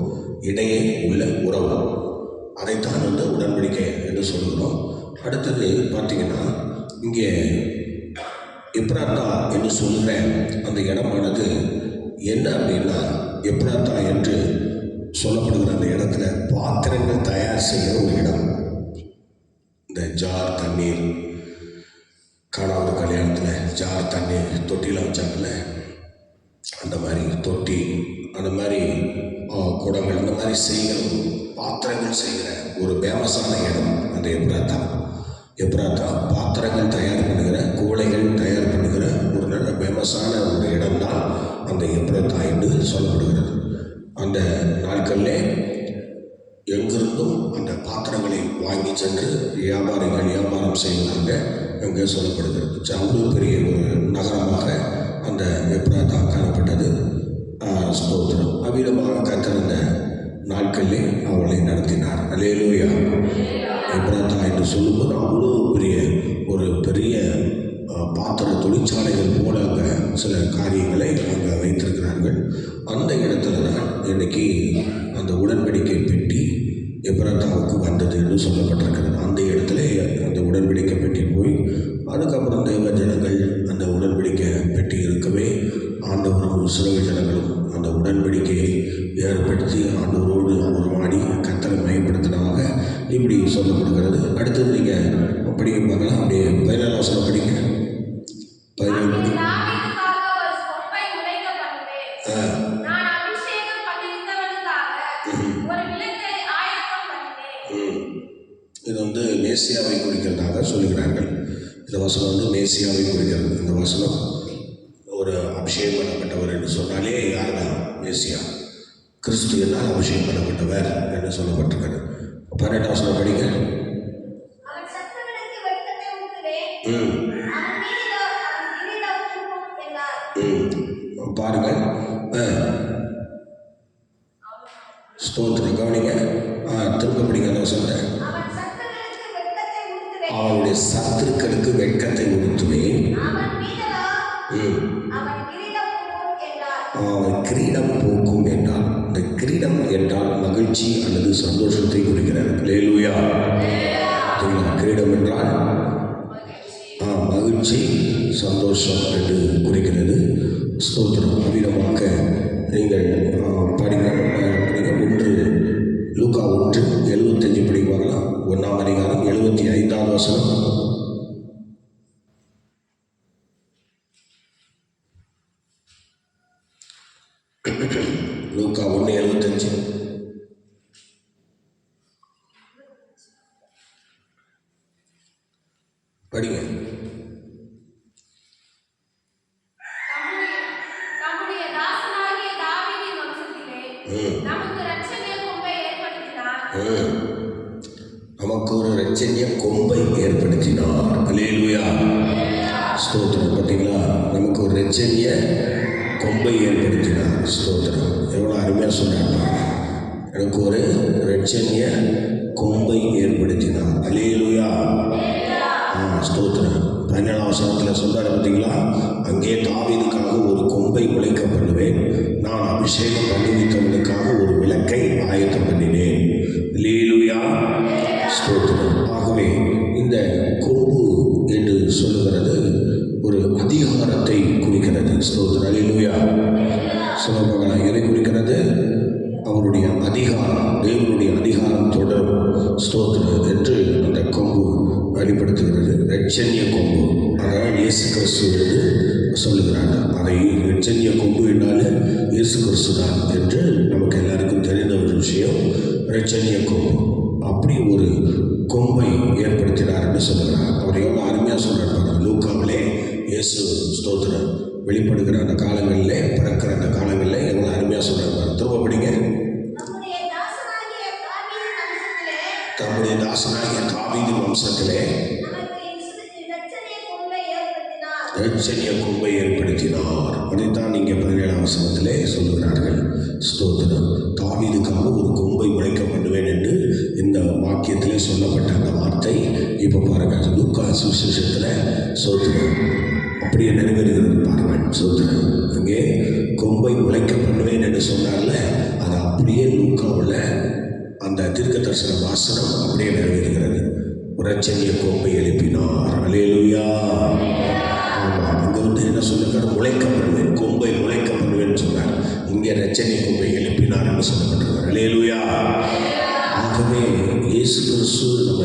இடையே உள்ள உறவு. அதைத்தான் உடன்படிக்கை என்று சொல்கிறோம். அடுத்தது பார்த்தீங்கன்னா, இங்கே எப்ராத்தா என்று சொல்கிற அந்த இடமானது என்ன அப்படின்னா, எப்ராத்தா என்று சொல்லப்படுகிற அந்த இடத்துல பாத்திரங்கள் தயார் செய்கிற ஒரு இடம். இந்த ஜார் தண்ணீர், காணாத கல்யாணத்தில் ஜார் தண்ணீர் தொட்டியில் வச்சாங்கல்ல, அந்த மாதிரி தொட்டி, அந்த மாதிரி குடங்கள், இந்த மாதிரி செய்கிற பாத்திரங்கள் செய்கிற ஒரு ஃபேமஸான இடம் அந்த எப்ராத்தா. எப்ராத்தா பாத்திரங்கள் தயார் பண்ணுகிற, குவளைகள் தயார் பண்ணுகிற ஒரு நல்ல ஃபேமஸான ஒரு இடம்தான் அந்த எப்ராத்தா என்று சொல்லப்படுகிறது. அந்த நாட்களில் எங்கிருந்தும் அந்த பாத்திரங்களை வாங்கி சென்று வியாபாரிகள் வியாபாரம் செய்வதாக அங்கே சொல்லப்படுகிறது. அவ்வளோ பெரிய ஒரு நகரமாக அந்த எப்ராத்தா காணப்பட்டது. ஸ்தோத்திரம். அவ்விதமாக கர்த்தர் அந்த நாட்களிலே அவளை நடத்தினார். அல்லேலூயா. எப்ராத்தா என்று சொல்லும்போது அவ்வளோ பெரிய பாத்திர தொழிற்சாலைகள் போல அங்கே சில காரியங்களை அங்கே வைத்திருக்கிறார்கள். அந்த இடத்துல தான் இன்னைக்கு அந்த உடன்படிக்கை பெட்டி எப்ராத்தாவுக்கு வந்தது என்று சொல்லப்பட்டிருக்கிறது. அந்த இடத்துல அந்த உடன்படிக்கை பெட்டி போய் அதுக்கப்புறம் தேவ ஜனங்கள் அந்த உடன்படிக்கை பெட்டி இருக்கவே ஆண்டவரும் இஸ்ரவேல் ஜனங்களும் அந்த உடன்படிக்கையை ஏற்படுத்தி ஆண்டவரோடு உருவாடி கர்த்தரை மையப்படுத்தினாங்க, இப்படி சொல்லப்படுகிறது. அடுத்தது நீங்கள் படிக்க பார்க்கலாம். அப்படியே 17 வசனம் படிங்க. 17 இது வந்து மேசியாவை குறிக்கிறதாக சொல்லுகிறார்கள். இந்த வசனம் வந்து மேசியாவை குறிக்கிறது. இந்த வசனம் ஒரு அபிஷேகம் பண்ணப்பட்டவர் என்று சொன்னாலே யார் தான்? மேசியா, கிறிஸ்து என்னால் அபிஷேகம் பண்ணப்பட்டவர் என்று சொல்லப்பட்டிருக்கிறது. 18 வசனம் படிங்க. பாருங்க, ஸ்தோத்திரம். கவனிங்க, திரும்ப படிங்க அந்த வசனத்தை. அவருடைய சத்துருக்களுக்கு வெட்கத்தை உடுத்துவேன், அவன் கிரீடம் போக்கும் என்றால், இந்த கிரீடம் என்றால் மகிழ்ச்சி அல்லது சந்தோஷத்தை குறிக்கிறார். அல்லேலூயா. கிரீடம் என்றால் மகிழ்ச்சி, சந்தோஷம் என்று குறிக்கிறது. ஸ்தோத்திரம். அவ்விதமாக நீங்கள் படிங்க. 1 லூக்கா 1:75 படிப்பாங்களா? 1ஆம் அதிகாரம் 75ஆவது வசனம். லூக்கா 1:75 படிங்க. நமக்கு ஒரு இரட்சணிய கொம்பை ஏற்படுத்தினார். அல்லேலூயா. ஸ்தோத்திரம். பார்த்தீங்களா, நமக்கு ஒரு இரட்சணிய கொம்பை ஏற்படுத்தினார். ஸ்தோத்திரம். எவ்வளோ அருமையாக சொன்னாங்க. எனக்கு ஒரு இரட்சணிய கொம்பை ஏற்படுத்தினார். அல்லேலூயா. ஸ்தோத்திரம். 17ஆம் வசனத்தில் சொல்றாரு பார்த்தீங்களா, அங்கே தாவீதுக்காக ஒரு கொம்பை முளைக்க பண்ணுவேன், நான் அபிஷேகம் பண்ணுவித்தவனுக்காக ஒரு விளக்கை ஆயத்தம் பண்ணினேன். அல்லேலூயா. ஸ்தோத்திரம். ஆகவே இந்த கொம்பு என்று சொல்லுகிறது ஒரு அதிகாரத்தை குறிக்கிறது. ஸ்தோத்திரம். அல்லேலூயா. சொல்லப்போகலாம், எதை குறிக்கிறது? அவருடைய அதிகாரம், தேவனுடைய அதிகாரம் தொடரும். ஸ்தோத்திரம் என்று அந்த கொம்பு வெளிப்படுத்துகிறது. இரட்சணிய கொம்பு, அதான் இயேசு கிறிஸ்து என்று சொல்லுகிறாங்க. அதை இரட்சணிய கொம்பு என்றாலே இயேசு கிறிஸ்து தான் என்று நமக்கு எல்லாருக்கும் தெரிந்த ஒரு விஷயம். இரட்சணிய கொம்பு, அப்படி ஒரு கொம்பை ஏற்படுத்தினார் என்று சொல்லுகிறார். அவர் எவ்வளோ அருமையாக சொல்கிறார். லூக்காவிலே இயேசு ஸ்தோத்திரம் வெளிப்படுகிற அந்த காலங்களிலே, பிறக்கிற அந்த காலங்களில் எவ்வளோ அருமையாக சொல்கிறார். திரும்ப படிங்க. தம்முடைய தாசனாகிய தாவீது வம்சத்திலே இரட்சணிய கொம்பை ஏற்படுத்தினார். அதைத்தான் நீங்கள் 17ஆம் வசனத்திலே சொல்லுகிறார்கள். ஸ்தோத்திரம். தாவீதுக்காக ஒரு கொம்பை முளைக்க பண்ணுவேன் என்று இந்த வாக்கியத்திலே சொல்லப்பட்ட அந்த வார்த்தை இப்போ பாருங்க, லூக்கா சுவிசேஷத்தில் ஸ்தோத்திரம் அப்படியே நிறைவேறுகிறது. பாருங்கள். ஸ்தோத்திரம். அங்கே கொம்பை முளைக்க பண்ணுவேன் என்று சொன்னார்ல, அது அப்படியே லூக்காவில் அந்த தீர்க்க தரிசன வாசனம் அப்படியே நிறைவேறுகிறது. ஒரு ரட்சணிய கொம்பை எழுப்பினார். அல்லேலூயா. ஆமாம், இங்கே வந்து என்ன சொல்லுகிறார்? முளைக்க பண்ணுவேன், கொம்பை முளைக்க பண்ணுவேன்னு சொன்னார். இங்கே ரட்சணிய கொம்பை எழுப்பினார் என்று சொல்லப்பட்டிருக்கார். அல்லேலூயா. ஆகவே இயேசு கிறிஸ்து நம்ம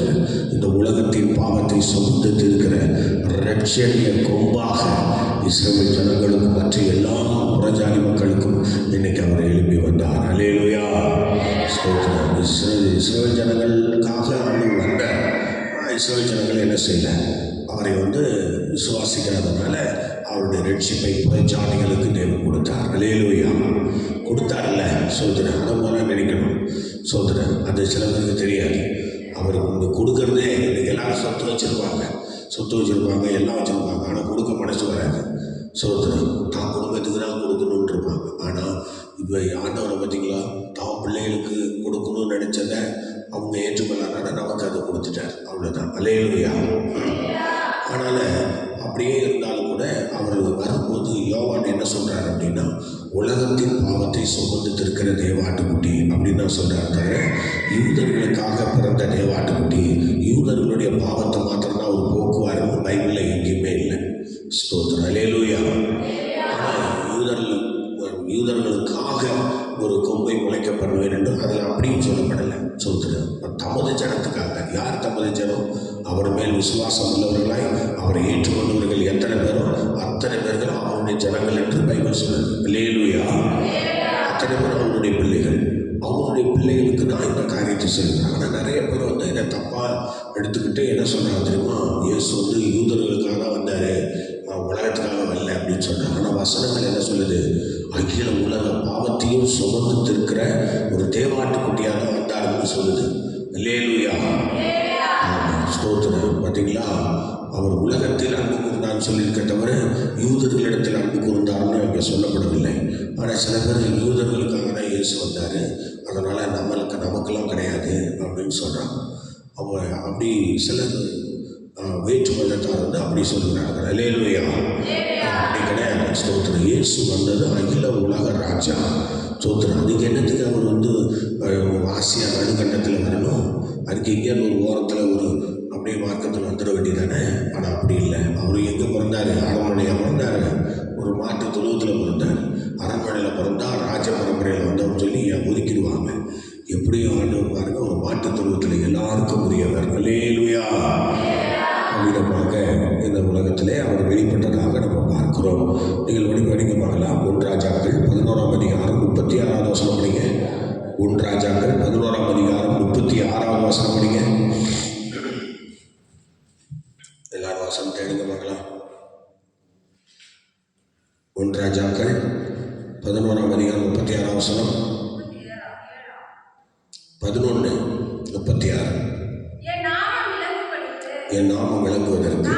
இந்த உலகத்தின் பாவத்தை சுமந்து இருக்கிற ரட்சணிய கொம்பாக இஸ்ரவேல் ஜனங்களுக்கும் மற்ற எல்லா புறஜாதி மக்களுக்கும் இன்னைக்கு அவர் எழுப்பி வந்தார். அல்லேலூயா. இஸ்ரவேல் ஜனங்களுக்காக அவர் வந்தார். இஸ்ரவேல் ஜனங்கள் என்ன செய்யல? அவரை வந்து விசுவாசிக்கிறதுனால அவருடைய ரட்சிப்பை புறஜாதிகளுக்கு தேவன் கொடுத்தார். அல்லேலூயா. கொடுத்தார்ல சோதரன், அதை போல நினைக்கணும் சோதரன். அது சில பேருக்கு தெரியாது. அவருக்கு கொடுக்கறதே, இன்னைக்கு எல்லாரும் சொத்து வச்சுருப்பாங்க, எல்லாம் வச்சுருப்பாங்க. ஆனால் கொடுக்க மனசு வராது சோதரன். தான் குடும்பத்துக்கு தான் கொடுக்கணுன்னு இருப்பாங்க. ஆனால் இப்போ ஆண்டவரை பார்த்தீங்களா, தான் பிள்ளைகளுக்கு கொடுக்கணும்னு நினச்சதை அவங்க ஏற்றுக்கொள்ளாதனால நமக்கு அதை கொடுத்துட்டார். அவ்வளோதான். அல்லேலூயா. அதனால் அப்படியே இருந்தாலும் கூட அவர் வரும்போது யோவான் என்ன சொல்கிறார் அப்படின்னா, உலகத்தின் பாவத்தை சுமந்து இருக்கிற தேவாட்டுக்குட்டி அப்படின்னு தான் சொல்கிறார். தவிர யூதர்களுக்காக பிறந்த தேவாட்டுக்குட்டி, யூதர்களுடைய பாவத்தை மாத்திரம்தான் ஒரு போக்குவாருன்னு பைபிளில் எங்கேயுமே இல்லை. ஸ்தோத்திரம். அல்லேலூயா. ஆனால் யூதர்களுக்காக ஒரு கொம்பை முளைக்க பண்ணுவேன் என்று அதில் அப்படியும் சொல்லப்படலை. சொல்கிறேன், தமது ஜனத்துக்காக. யார் தமது ஜனம்? அவர் மேல் விசுவாசம் உள்ளவர்களாய் அவரை ஏற்றுக்கொண்டவர்கள் எத்தனை பேரோ அத்தனை பேர்கள் அவருடைய ஜனங்கள் என்று பைபிள் சொல்லுது. அல்லேலூயா. அத்தனை பேர் அவருடைய பிள்ளைகள். அவருடைய பிள்ளைகளுக்கு நான் இந்த காரியத்தை செய்கிறேன். ஆனால் நிறைய பேர் வந்து இதை தப்பாக எடுத்துக்கிட்டு என்ன சொல்கிறாங்க தெரியுமா? இயேசு வந்து யூதர்களுக்காக தான் வந்தார், உலகத்துக்காக வரல அப்படின்னு சொல்கிறாங்க. ஆனால் வசனங்கள் என்ன சொல்லுது? அகில உலக பாவத்தையும் சுமந்து இருக்கிற ஒரு தேவாட்டுக்குட்டியாக வந்தாருன்னு சொல்லுது. அல்லேலூயா. ஸ்தோத்திரம். பார்த்தீங்களா, அவர் உலகத்தில் அன்பு கூர்ந்தான்னு சொல்லியிருக்க தவிர யூதர்களிடத்தில் அன்பு கூர்ந்தார்னு அங்கே சொல்லப்படவில்லை. ஆனால் சில பேர் யூதர்களுக்காக தான் இயேசு வந்தார், அதனால் நமக்கெல்லாம் கிடையாது அப்படின்னு சொல்கிறாங்க. அவங்க அப்படி சிலர் வேற்று மதத்தார் வந்து அப்படி சொல்கிறார்கள். அல்லேலூயா. அப்படி கிடையாது. ஸ்தோத்திரம். இயேசு வந்தது அகில உலக ராஜா. ஸ்தோத்திரம். அதுக்கு என்னத்துக்கு அவர் வந்து ஆசியா நடுக்கண்டத்தில் வரணும்? அதுக்கு இங்கே ஒரு ஓரத்தில் ஒரு அப்படியே மார்க்கத்தில் வந்துட வேண்டியதானே? ஆனால் அப்படி இல்லை. அவர் எங்கே பிறந்தார்? அரண்மனையில் பிறந்தார். ஒரு மாட்டு தொழுவத்தில் பிறந்தார். அரண்மனையில் பிறந்தால் ராஜ பரம்பரையில் வந்தவன்னு சொல்லி ஒதுக்கிடுவாங்க. எப்படியும் ஆண்டவர் பாருங்க, ஒரு மாட்டு தொழுவத்தில் எல்லாருக்கும் உரியவர். அல்லேலூயா. விதமாக இந்த உலகத்திலே அவர் வெளிப்பட்டதாக நம்ம பார்க்கிறோம். நீங்கள் படிக்க பார்க்கலாம். 1 ராஜாக்கள் 11ஆம் அதிகாரம் 36வது வசனம் படிங்க. 1 ராஜாக்கள் 11ஆம் அதிகாரம் 36வது வசனம் படிங்க. எல்லாரும் வசனத்தை எடுங்க பார்க்கலாம். 1 ராஜாக்கள் 11ஆம் அதிகாரம் 36வது வசனம். 11:36. என் நாமம் விளங்குவதற்கு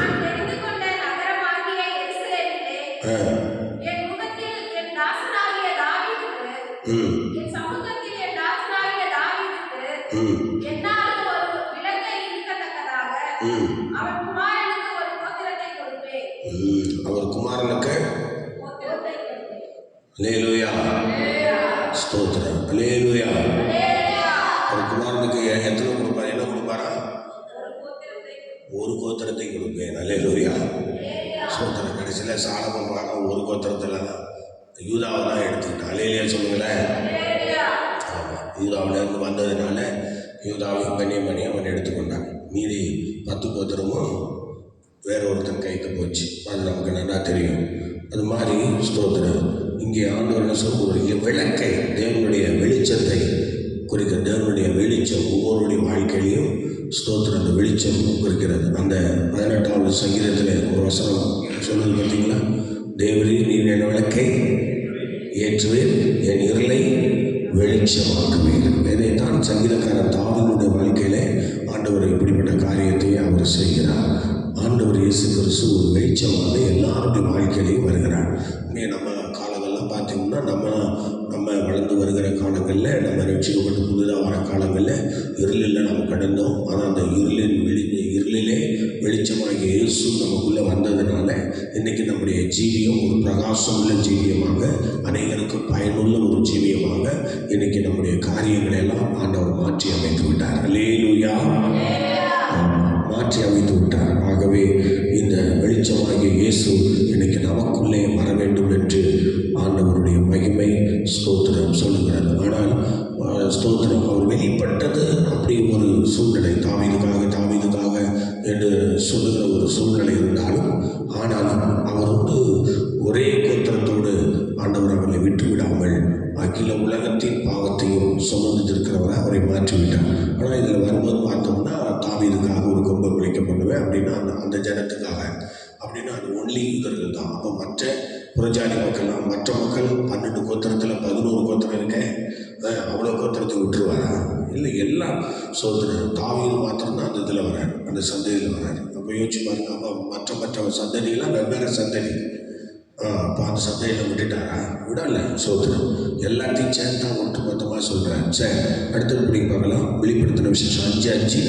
அவர் குமாரனுக்கு. அல்லேலூயா. ஸ்தோத்திரம். அல்லேலூயா. அவர் குமாரனுக்கு எத்தனை கொடுப்பார்? என்ன கொடுப்பாரா? ஒரு கோத்திரத்தை கொடுப்பேன். அல்லேலூயா. ஸ்தோத்திரம். கடைசியில் சாலமோன் பார்க்க ஒரு கோத்திரத்தில் தான் யூதாவை தான் எடுத்துக்கிட்டான். அல்லேலூயா சொல்லுங்களேன். ஆமாம், யூதாவிலேருந்து வந்ததுனால யூதாவையும் பென்யமீனையும் அவன் எடுத்துக்கொண்டான். மீதி 10 கோத்திரமும் வேற ஒருத்தன் கைக்கு போச்சு. அது நமக்கு நல்லா தெரியும். அது மாதிரி ஸ்தோத்திரம். இங்கே ஆண்டவர் சொல்லக்கூடிய விளக்கை, தேவனுடைய வெளிச்சத்தை குறிக்கிற, தேவனுடைய வெளிச்சம் ஒவ்வொருடைய வாழ்க்கையிலையும் ஸ்தோத்திரம் அந்த வெளிச்சம் குறிக்கிறது. அந்த 18வது சங்கீதத்தில் ஒரு வசனம் சொல்லுது பார்த்தீங்களா? தேவரே நீர் என் விளக்கை ஏற்றுவேன், என் இருளை வெளிச்சமாக்குவேன். இதைத்தான் சங்கீதக்காரன் தாவீதுடைய வாழ்க்கையிலே ஆண்டவர் இப்படிப்பட்ட காரியத்தை அவர் செய்கிறார். ஆண்டவர் இயேசு கிறிஸ்து ஒரு வெளிச்சமாக எல்லாருடைய வாழ்க்கையிலையும் வருகிறார். நம்ம காலங்கள்லாம் பார்த்தீங்கன்னா நம்ம வளர்ந்து வருகிற காலங்களில், நம்ம ரட்சிக்கப்பட்டு புதிதாக வர காலங்களில் இருளில் நம்ம கடந்தோம். ஆனால் அந்த இருளிலே வெளிச்சமாகிய இயேசு நமக்குள்ளே வந்ததுனால இன்றைக்கி நம்முடைய ஜீவியம் ஒரு பிரகாசம் உள்ள ஜீவியமாக, அனைவருக்கு பயனுள்ள ஒரு ஜீவியமாக இன்றைக்கி நம்முடைய காரியங்களை எல்லாம் ஆண்டவர் மாற்றி அமைத்து விட்டார். அல்லேலூயா. மாற்றி அமைத்து விட்டார். ஆகவே இந்த வெளிச்சமாகிய இயேசு இன்னைக்கு நமக்குள்ளே வர வேண்டும் என்று ஆண்டவருடைய மகிமை ஸ்தோத்திரம் சொல்லுகிறார். ஆனால் ஸ்தோத்திரம் அவர் வெளிப்பட்டது அப்படி ஒரு சூழ்நிலை, தாவீதுக்காக என்று சொல்லுகிற ஒரு சூழ்நிலை இருந்தாலும், ஆனாலும் அவர் ஒரே கோத்திரத்தோடு ஆண்டவர் அவரை விட்டு விடாமல் அகில உலகத்தின் பாவத்தையும் சுமந்திருக்கிறவரை அவரை மாற்றிவிட்டார். ஆனால் இதில் வரும்போது பார்த்தோம்னா தாவீதுக்காக ஒரு கொம்பை குளிக்க பண்ணுவேன் அப்படின்னா அந்த ஜனத்துக்காக அப்படின்னா அது ஒன்லி யூதர்கள் தான். அப்போ மற்ற புறஜாதி மக்கள்லாம், மற்ற மக்கள் 12 கோத்திரத்தில் 11 கோத்திரம் இருக்கேன், அவ்வளோ கோத்திரத்தை விட்டுருவாரா? இல்லை, எல்லாம் சோதரன் தாவீது மாத்திரம்தான் அந்த இதில் வரார், அந்த சந்ததியில் வரார். அப்போ யோசிச்சு பாருங்க. அப்போ மற்ற சந்ததியெல்லாம் வெவ்வேறு சந்ததி. அப்போ அந்த சந்தையில் விட்டுட்டாரா? விடல. சோதரம் எல்லாத்தையும் சேர்ந்தா ஒட்டு மொத்தமாக சொல்கிறேன். சரி, அடுத்தது பிடிக்க பார்க்கலாம். வெளிப்படுத்தின விசேஷம் 5:5.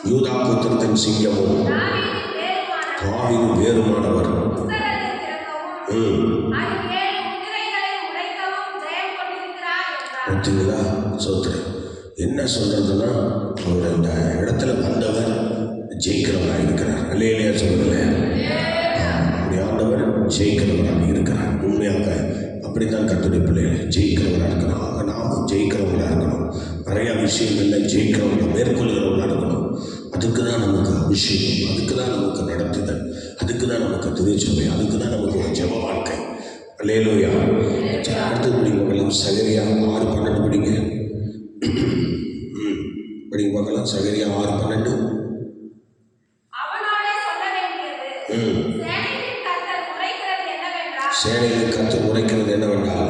யூதா கோத்திரத்தின் சிங்கமும் தாவீது வேறுமானவர் பார்த்தீங்களா? சோத்திரம் என்ன சொல்றதுன்னா, அவர் அந்த இடத்துல வந்தவர் ஜெயிக்கிறவராக இருக்கிறார். அல்லேலூயா சொல்லுங்களேன். அப்படி ஆண்டவர் ஜெயிக்கிறவராக இருக்கிறார். உண்மையாக அப்படித்தான் கர்த்தருடைய பிள்ளைகள் ஜெயிக்கிறவராக இருக்கிறார். ஆக நாமும் ஜெயிக்கிறவங்களாக இருக்கணும். நிறையா விஷயங்களில் ஜெயிக்கிறவங்க மேற்கொள்கிறவங்களாக இருக்கணும். அதுக்கு தான் நமக்கு அபிஷேகம், அதுக்கு தான் நமக்கு நடத்துதல், அதுக்கு தான் நமக்கு திருச்சபை, அதுக்கு தான் நமக்கு ஒரு ஜெப வாழ்க்கை. அல்லேலூயா. அடுத்தது படிக்க பார்க்கலாம். சகரியா 6:12 படிங்க. படிக்க பார்க்கலாம். சகரியா 6:12. சேனையின் கர்த்தர் உரைக்கிறது என்னவென்றால்,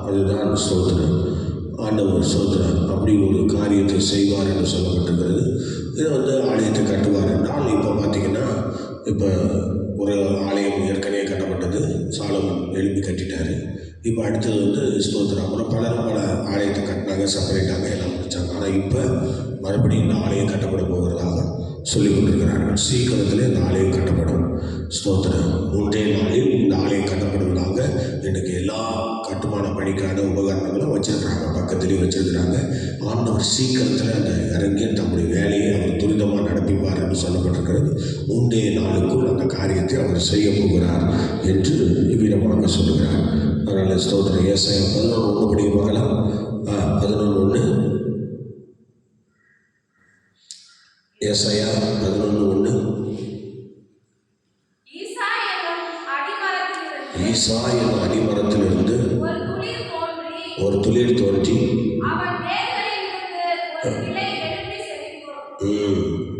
அதுதான் ஸ்தோத்திரம். ஆண்டவர் சோதரன் அப்படி ஒரு காரியத்தை செய்வார் என்று சொல்லப்பட்டிருக்கிறது. இதை ஆலயத்தை கட்டுவார் என்றால், இப்போ பார்த்தீங்கன்னா, இப்போ ஒரு ஆலயம் ஏற்கனவே கட்டப்பட்டது, சாலமன் எழுப்பி கட்டிட்டார். இப்போ அடுத்தது ஸ்தோத்திரம். அப்புறம் பலரும் பல ஆலயத்தை கட்டினாங்க, செப்பரேட்டாக எல்லாம் முடித்தாங்க. ஆனால் இப்போ மறுபடியும் இந்த ஆலயம் கட்டப்பட போகிறதாக சொல்லிக் கொண்டிருக்கிறார்கள். சீக்கிரத்தில் இந்த ஆலயம் கட்டப்படும். ஸ்தோத்திரம். 3 நாளில் இந்த ஆலயம் கட்டப்படுவதாக இன்றைக்கு எல்லா கட்டுமான பணிக்கான உபகரணங்களும் வச்சிருக்கிறாங்க, பக்கத்துலேயும் வச்சிருக்கிறாங்க. ஆண்டவர் சீக்கிரத்தில் அந்த இறங்கி தம்முடைய வேலையை அவர் துரிதமாக நடப்பிப்பார் என்று சொல்லப்பட்டிருக்கிறது. 3 நாளுக்குள் அந்த காரியத்தை அவர் செய்ய போகிறார் என்று இவ்விதமாக சொல்லுகிறார். அதனால் ஸ்தோத்திரம். ஏசாயா 11:1 படிக்க பார்க்கலாம். 11:1. ஏசாயா 11:1. ஈசா என்னும் அடிமரத்திலிருந்து ஒரு துளிர் தோன்றி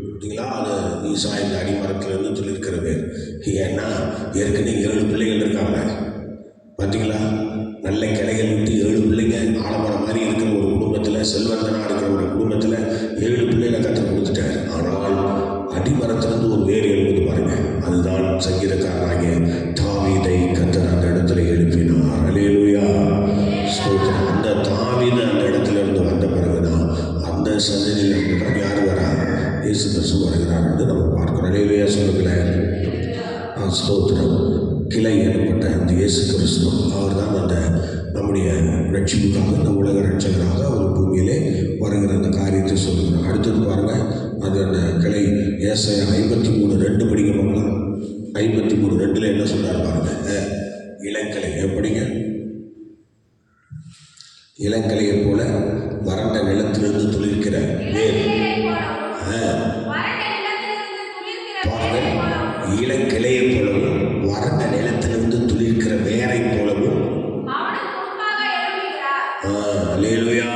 பார்த்தீங்களா? அது ஈசா இந்த அடிமரத்திலிருந்து துளிர்க்கிற பேர். ஏன்னா ஏற்கனவே 7 பிள்ளைகள் இருக்காங்க. பார்த்தீங்களா? நல்ல கிளைகள் விட்டு 7 பிள்ளைங்க, ஆலமரம் மாதிரி இருக்கிற ஒரு குடும்பத்தில், செல்வந்தனாக இருக்கிற ஒரு குடும்பத்தில் 7 பிள்ளைகளை கற்றுக் கொடுத்துட்டார். ஆனால் அடிமரத்திலிருந்து ஒரு வேர் எழுப்பது பாருங்க. அதுதான் சங்கீதக்காரனாகிய தாவீதை கர்த்தர் அந்த இடத்துல எழுப்பினார். அல்லேலூயா. ஸ்தோத்திரம். அந்த தாவீது அந்த இடத்துல இருந்து வந்த பிறகுதான் அந்த சந்ததியில் இருந்து யார் வரா? இயேசு கிறிஸ்து வருகிறார் என்று நம்ம பார்க்கிறோம். அல்லேலூயா சொல்லுங்களேன். ஸ்தோத்திரம். கிளை எனப்பட்ட அந்த இயேசு கிறிஸ்து அவர் தான் அந்த நம்முடைய ரட்சிப்புக்காக, இந்த உலக ரட்சகராக அவர் பூமியிலே வருகிற அந்த காரியத்தை சொல்லுகிறார். அடுத்தது பாருங்கள். அது அந்த கிளை ஏசாயா 53:2 படிக்க பார்க்கலாம். 53:2 என்ன சொல்றாரு பாருங்க. இளங்கிளை எப்படிங்க? இளங்கிளையை போல வறண்ட நிலத்திலிருந்து துளிர்க்கிற வேர். இளங்கிளையை போலவும் வறண்ட நிலத்திலிருந்து துளிர்க்கிற வேரை போலவும். அல்லேலூயா.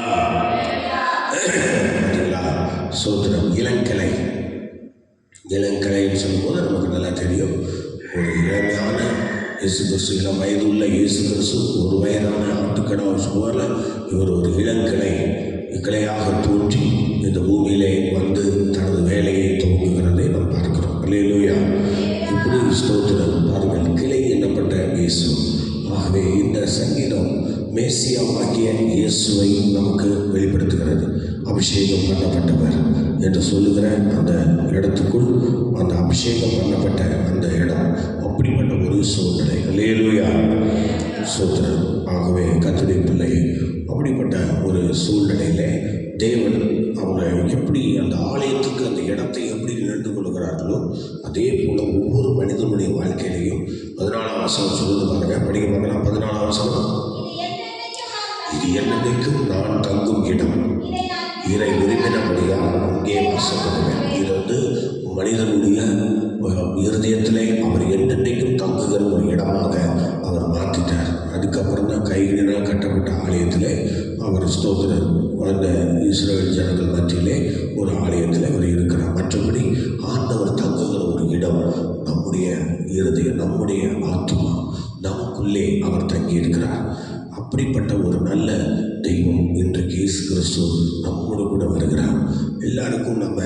சோத்திரம். இளங்கிளைன்னு சொல்லும்போது நமக்கு நல்லா தெரியும். ஒரு இளமையான இயேசு கிறிஸ்து, இளம் வயது உள்ள இயேசு கிறிஸ்து, ஒரு வயதான ஆட்டுக்கடாவை போல இவர் ஒரு கிளையாக தோன்றி இந்த பூமியிலே வந்து தனது வேலையை துவங்குகிறதை நாம் பார்க்கிறோம். அல்லேலூயா. இப்படி ஸ்தோத்திரம். பாருங்கள், கிளை என்னப்பட்ட இயேசு. ஆகவே இந்த சங்கீதம் மேசியாவாகிய இயேசுவை நமக்கு வெளிப்படுத்துகிறது. அபிஷேகம் பண்ணப்பட்டவர் என்று சொல்லுகிற அந்த இடத்துக்குள் அந்த அபிஷேகம் பண்ணப்பட்ட அந்த இடம் அப்படிப்பட்ட ஒரு சூழ்நிலை. அல்லேலூயா, ஸ்தோத்திரம். ஆகவே கர்த்தருடைய பிள்ளை, அப்படிப்பட்ட ஒரு சூழ்நிலையிலே தேவன் அவங்க எப்படி அந்த ஆலயத்துக்கு அந்த இடத்தை எப்படி நின்று கொள்கிறார்களோ அதே போல் ஒவ்வொரு மனிதனுடைய வாழ்க்கையிலையும் 14ஆம் வசனம் சொல்லுது பாருங்க, படிக்க பார்க்கலாம். 14ஆம் வசனம், இது என்னைக்கும் நான் தங்கும் இடம், இதை விரும்பினபடியால் அங்கே வாசப்படுவேன். இது மனிதனுடைய இருதயத்திலே அவர் என்னென்னைக்கும் தங்குகிற ஒரு இடமாக அவர் மாற்றிட்டார். அதுக்கப்புறம் தான் கைகளினால் கட்டப்பட்ட ஆலயத்திலே அவர் ஸ்தோத்திரர் அந்த இஸ்ரவேல் ஜனங்கள் மத்தியிலே ஒரு ஆலயத்தில் அவர் இருக்கிறார். மற்றபடி ஆண்டவர் தங்குகிற ஒரு இடம் நம்முடைய இருதயம், நம்முடைய ஆத்மா, நமக்குள்ளே அவர் தங்கி இருக்கிறார். அப்படிப்பட்ட ஒரு நல்ல தெய்வம் இன்றைக்கு இயேசு கிறிஸ்து நம்மோடு கூட வருகிறார். எல்லாருக்கும் நம்ம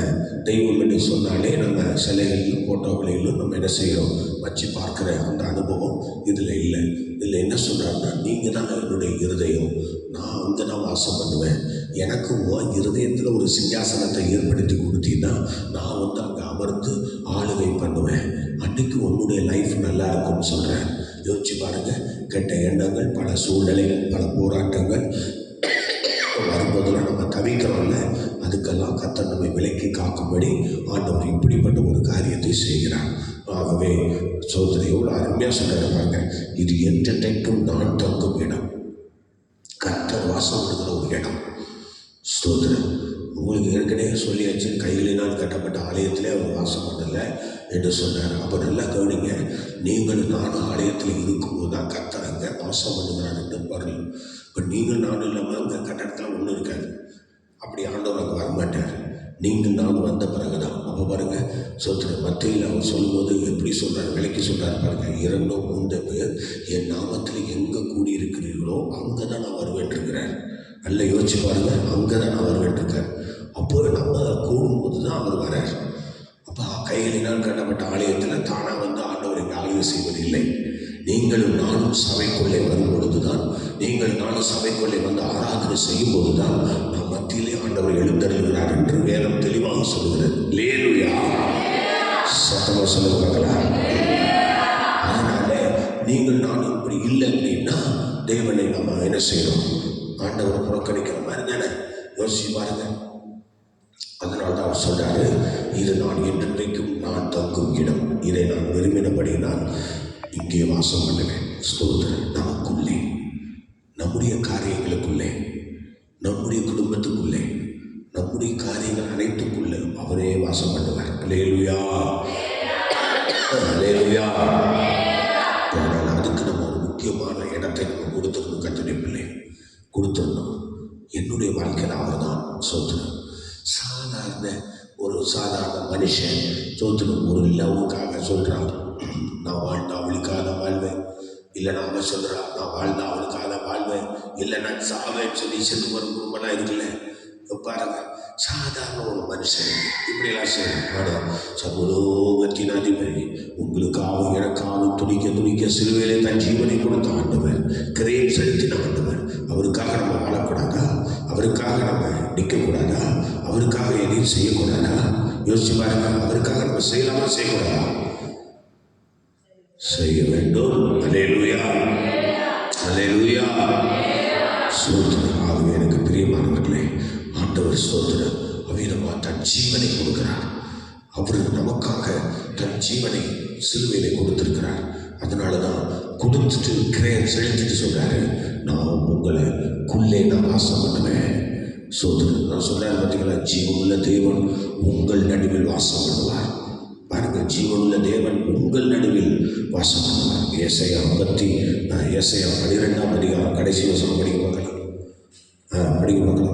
தெய்வம் என்று சொன்னாலே நம்ம சிலைகளிலும் போட்டோகளிலும் நம்ம என்ன செய்கிறோம், வச்சு பார்க்குற அந்த அனுபவம் இதில் இல்லை. இதில் என்ன சொல்கிறாருன்னா, நீங்கள் தான் என்னுடைய இருதயம், நான் அங்கே தான் வாசம் பண்ணுவேன். எனக்கும் இருதயத்தில் ஒரு சிங்காசனத்தை ஏற்படுத்தி கொடுத்தீங்கன்னா நான் அங்கே அமர்ந்து ஆளுகை பண்ணுவேன். அன்றைக்கு உன்னுடைய லைஃப் நல்லா இருக்கும்னு சொல்கிறேன். யோசிச்சு பாருங்கள், கெட்ட எண்ணங்கள், பல சூழ்நிலைகள், பல போராட்டங்கள் வரும்போதெல்லாம் நம்ம தவிக்கிறோம்ல, அதுக்கெல்லாம் கர்த்தர் நம்மை விலக்கி காக்கும்படி ஆண்டவர் இப்படிப்பட்ட ஒரு காரியத்தை செய்கிறார். ஆகவே சோதனை எவ்வளோ அருமையாக சொல்கிறாரு பாருங்க, இது என்றைக்கும் நான் தங்கும் இடம், கர்த்தர் வாசம் இருக்கிற ஒரு இடம். ஸ்தோத்திரம். உங்களுக்கு ஏற்கனவே சொல்லியாச்சு, கைகளினால் கட்டப்பட்ட ஆலயத்திலே அவர் வாசம் பண்ணலை என்று சொன்னார். அப்போ நல்லா கவனிங்க, நீங்கள் நானும் ஆலயத்தில் இருக்கும்போது தான் கர்த்தர் அங்கே வாசம் பண்ணுகிறார் என்று பொருள். இப்போ நீங்கள் நானும் இல்லாமல் அங்கே கட்டடத்தில் ஒன்றும் இருக்காது. அப்படி ஆண்டவர் அங்கே வரமாட்டார். நீங்கள் நானும் வந்த பிறகு தான். அப்போ பாருங்கள், சோத்திரம் மத்தியில் அவர் சொல்லும்போது எப்படி சொல்கிறார், விலைக்கு சொல்கிறார் பாருங்கள், 2 3 பேர் என் நாமத்தில் எங்கே கூடியிருக்கிறீர்களோ அங்கே தான் நான் வருவேன்ருக்கிறார். நல்லா யோசிச்சு பாருங்கள், அங்கே தான் நான் வருவேன்ருக்கார். அப்போ நம்ம கூடும்போது தான் அவர் வரார். அப்போ கைகளினால் கட்டப்பட்ட ஆலயத்தில் தானாக வந்து ஆண்டவர் இங்கே ஆய்வு செய்வதில்லை. நீங்களும் நானும் சபைக்குள்ளே வரும்பொழுது தான், நீங்கள் நானும் சபைக்குள்ளே வந்து ஆராதனை செய்யும்போது தான் நாம் மத்தியிலே ஆண்டவர் எழுந்தருள்கிறார் என்று வேதம் தெளிவாக சொல்லுகிறது. அல்லேலூயா, சத்தமாக சொல்லுவாங்களா? அதனால நீங்கள் நானும் இப்படி இல்லை அப்படின்னா தேவனை நம்ம என்ன செய்யணும், ஆண்டவரை புறக்கணிக்கிற மாதிரி தானே. யோசிச்சு பாருங்க. அதனால தான் அவர் சொல்றாரு, இது நான் என்றென்றைக்கும் நான் தங்கும் இடம், இதை நான் விரும்பினபடினால் இங்கே வாசம் பண்ணுவேன். ஸ்தோத்திரம். நமக்குள்ளே, நம்முடைய காரியங்களுக்குள்ளே, நம்முடைய குடும்பத்துக்குள்ளே, நம்முடைய காரியங்கள் அனைத்துக்குள்ளே அவரே வாசம் பண்ணுவார். அல்லேலூயா, அல்லேலூயா. ஆனால் அதுக்கு நம்ம ஒரு முக்கியமான இடத்தை நம்ம கொடுத்துடணும். கர்த்தருடைய பிள்ளை கொடுத்துடணும். என்னுடைய வாழ்க்கையில் அவர் தான் சோத்திரம். சாதாரண மனுஷன் சோத்திரம் ஒரு லவ்வுக்காக சொல்கிறான், நான் வாழ்ந்தா அவளுக்காக வாழ்வேன், இல்லைன்னா அவன் சொல்கிறான் நான் வாழ்ந்தா அவளுக்காக வாழ்வேன், இல்லை நான் சாவேன்னு சொல்லி செத்து போகிற குடும்பம்லாம் இருக்குல்ல. பாருங்க, சாதாரண ஒரு மனுஷன் இப்படியெல்லாம் செய்யணும். ஆனால் சர்வலோகத்தின் அதிபதி உங்களுக்காக எனக்காக துணிக்க சிலுவையிலே தன் ஜீவனை கொடுத்த ஆண்டவர், கிரயம் செலுத்தின ஆண்டவர், அவருக்காக நம்ம வாழக்கூடாதா? அவருக்காக நம்ம நிற்கக்கூடாதா? அவருக்காக எதையும் செய்யக்கூடாதா? யோசிச்சு பாருங்க. அவருக்காக நம்ம செய்யலாமா செய்யக்கூடாதா? செய்ய வேண்டும். அல்லேலூயா, அல்லேலூயா. ஸ்தோத்திரம். ஆகவே எனக்கு பிரியமானவர்களே, ஆண்டவர் ஸ்தோத்திரம் அவ்விதமாக தன் ஜீவனை கொடுக்கிறார். அவர் நமக்காக தன் ஜீவனை சிலுவையிலே கொடுத்திருக்கிறார். அதனால தான் கொடுத்துட்டு கிரயம் செலுத்திட்டு சொல்றாரு, நான் உங்களை குள்ளே நான் வாசம் பண்ணுவேன். சோதரன் நான் சொல்றாரு பார்த்தீங்களா, ஜீவனுள்ள தேவன் உங்கள் நடுவில் வாசம் பண்ணுவார். பாருங்க, ஜீவனுள்ள தேவன் உங்கள் நடுவில் வாசம் பண்ணுவார். ஏசாயா 12ஆம் அதிகாரம் கடைசி வசனம் படிக்க பார்க்கலாம்.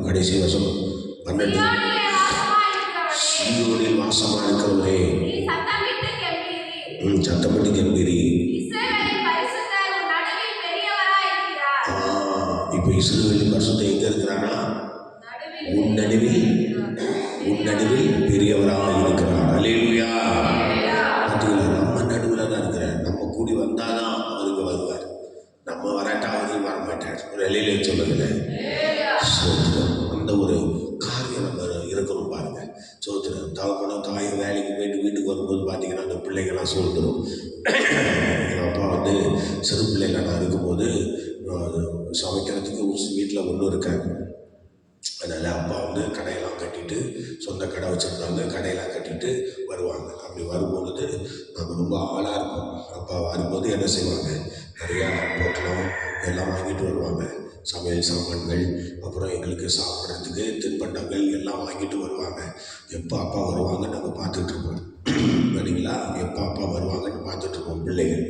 கடைசி வசனம் 12. சீயோனில் வாசமாக இருக்கிறவரே சத்தமிட்டு கம்பீரி. இப்போ இஸ்ரவேலின் பரிசுத்தர் எங்க இருக்கிறானா? உன் நடுவில் பெரியவராக இருக்கிறார். அல்லேலூயா. பார்த்தீங்களா, நம்ம நடுவில் தான் இருக்கிறார். நம்ம கூடி வந்தாதான் அவருக்கு வருவார். நம்ம வர வரமாட்டான், அவரையும் வரமாட்டார். ஒரு வெளியிலே சொல்லுங்களேன். சோத்திரம். அந்த ஒரு காரியம் நம்ம இருக்கணும் பாருங்க. சோத்திரம். தகப்பனும் தாயும் வேலைக்கு போயிட்டு வீட்டுக்கு வரும்போது பார்த்தீங்கன்னா அந்த பிள்ளைங்கள்லாம் சோர்ந்துடும். எங்கள் அப்பா வந்து சிறு பிள்ளைகள் நான் இருக்கும்போது சமைக்கிறதுக்கு வீட்டில் ஒன்றும் இருக்காது. அதனால் அப்பா வந்து கடையெல்லாம் கட்டிட்டு, சொந்த கடை வச்சுருந்தாங்க, கடையெல்லாம் கட்டிட்டு வருவாங்க. அப்படி வரும்பொழுது நம்ம ரொம்ப ஆளாக இருப்போம். அப்பா வரும்போது என்ன செய்வாங்க, நிறையா பொட்டலம் எல்லாம் வாங்கிட்டு வருவாங்க. சமையல் சாமான்கள், அப்புறம் எங்களுக்கு சாப்பிட்றதுக்கு தின்பண்டங்கள் எல்லாம் வாங்கிட்டு வருவாங்க. எப்போ அப்பா வருவாங்கன்னு நாங்கள் பார்த்துட்ருப்போம். சரிங்களா? எப்போ அப்பா வருவாங்கன்னு பார்த்துட்ருப்போம். பிள்ளைகள்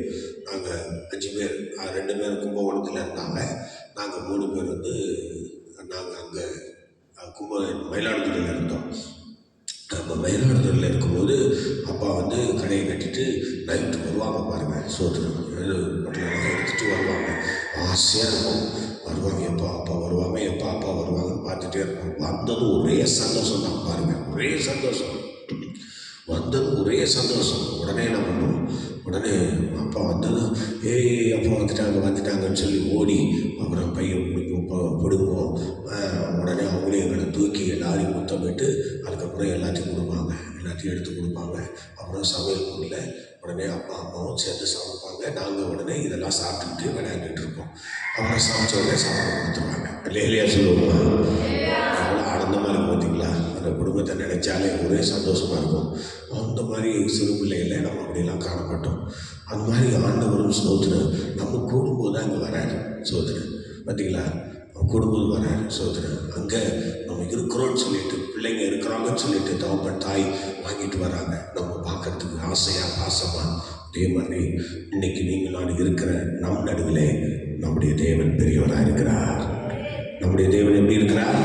நாங்கள் 5 பேர், 2 பேர் கும்பகோணத்தில் இருந்தாங்க. நாங்கள் 3 பேர் வந்து நாங்கள் அங்கே மயிலாடுதுறையில் இருந்தோம். அப்போ மயிலாடுதுறையில் இருக்கும்போது அப்பா வந்து கடையை கட்டிட்டு நைட்டு வருவாங்க பாருங்கள். சோத்திரம் பட்டலாம் எடுத்துகிட்டு வருவாங்க. ஆசையாக இருக்கும். வருவாங்க, எப்போ அப்பா வருவாங்க, எப்போ அப்பா வருவாங்கன்னு பார்த்துட்டே இருப்போம். வந்ததும் ஒரே சந்தோஷம் தான் பாருங்கள். ஒரே சந்தோஷம். வந்தது ஒரே சந்தோஷம். உடனே என்ன பண்ணுவோம், உடனே அப்பா வந்ததும் அப்பா வந்துட்டாங்கன்னு சொல்லி ஓடி அப்புறம் பையன் பிடுங்குவோம். உடனே அவங்களே எங்களை தூக்கி எல்லாரையும் முத்தமிட்டு அதுக்கப்புறம் எல்லாத்தையும் கொடுப்பாங்க, எல்லாத்தையும் எடுத்து கொடுப்பாங்க. அப்புறம் சமையல் பண்ணல உடனே அப்பா அம்மாவும் சேர்த்து சமைப்பாங்க. நாங்கள் உடனே இதெல்லாம் சாப்பிட்டுக்கிட்டு விளையாண்டுட்டு இருப்போம். அப்புறம் சமைச்ச உடனே சாப்பாடு கொடுத்துருவாங்க. இல்லையா சொல்லுவோமா? எவ்வளோ ஆனந்தமாக இருக்கும் பார்த்தீங்களா? அந்த குடும்பத்தை நினைச்சாலே ஒரே சந்தோஷமாக இருக்கும். அந்த மாதிரி சிறு பிள்ளைகளை நம்ம அப்படிலாம் காணப்பட்டோம். அந்த மாதிரி ஆண்டவரும் சோதனை நம்ம கூடும்போது தான் இங்கே வராரு. சோதனை பார்த்தீங்களா? நம்ம கூடும்போது வராரு. சோதனை அங்கே நம்ம இருக்கிறோன்னு சொல்லிட்டு, பிள்ளைங்க இருக்கிறாங்கன்னு சொல்லிட்டு தகப்பன் தாய் வாங்கிட்டு வராங்க. நம்ம பார்க்கறதுக்கு ஆசையாக பாசமாக. அதே மாதிரி இன்னைக்கு நீங்கள் நான் இருக்கிற நம் நடுவிலே நம்முடைய தேவன் பெரியவராக இருக்கிறார். நம்முடைய தேவன் எப்படி இருக்கிறார்?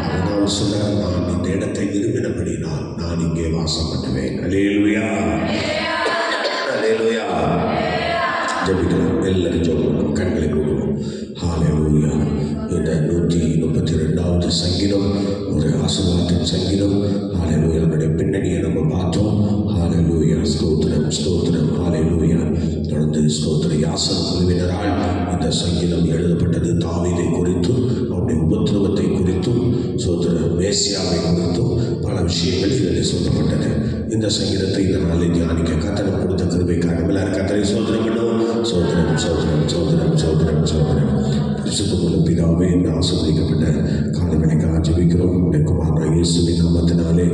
அதனால் சொல்றார், நான் இந்த இடத்தை விரும்பினபடினால் நான் இங்கே வாசம் பண்ணுவேன். அல்லேலூயா, அல்லேலூயா. ஜெபிக்கலாம். எல்லாரும் ஜெபிக்கலாம். கண்களை மூடுவோம். ஹல்லேலூயா. இந்த 132வது சங்கீதம் ஒரு ஆசீர்வாதத்தின் சங்கீதம். ஹல்லேலூயா. நம்முடைய பின்னணியை நம்ம பார்த்தோம். ஹல்லேலூயா. ஸ்தோத்திரம், ஸ்தோத்திரம். ஹல்லேலூயா. தொடர்ந்து ஸ்தோத்திர யாசர் குழுவினரால் இந்த சங்கீதம் எழுதப்பட்டது. தாவீதை குறித்தும் அவருடைய உபத்திரவத்தை குறித்தும் ஸ்தோத்திர மேசியாவை குறித்தும் பல விஷயங்கள் இதில் சொல்லப்பட்டது. இந்த சங்கீதத்தை இந்த நாளில் தியானிக்க கர்த்தர் கொடுத்த கிருபைக்காக எல்லாரும் கர்த்தரை சோதனம் பண்ணுவோம். சோதனம், சோதனம், சோதனம், சோதனம், சோதனம். பரிசுத்தமுள்ள பிதாவே, இந்த ஆசீர்வதிக்கப்பட்ட காலவேளைக்காக ஜெபிக்கிறோம். உடைய குமாரனாகிய இயேசுவின் நாமத்தினாலே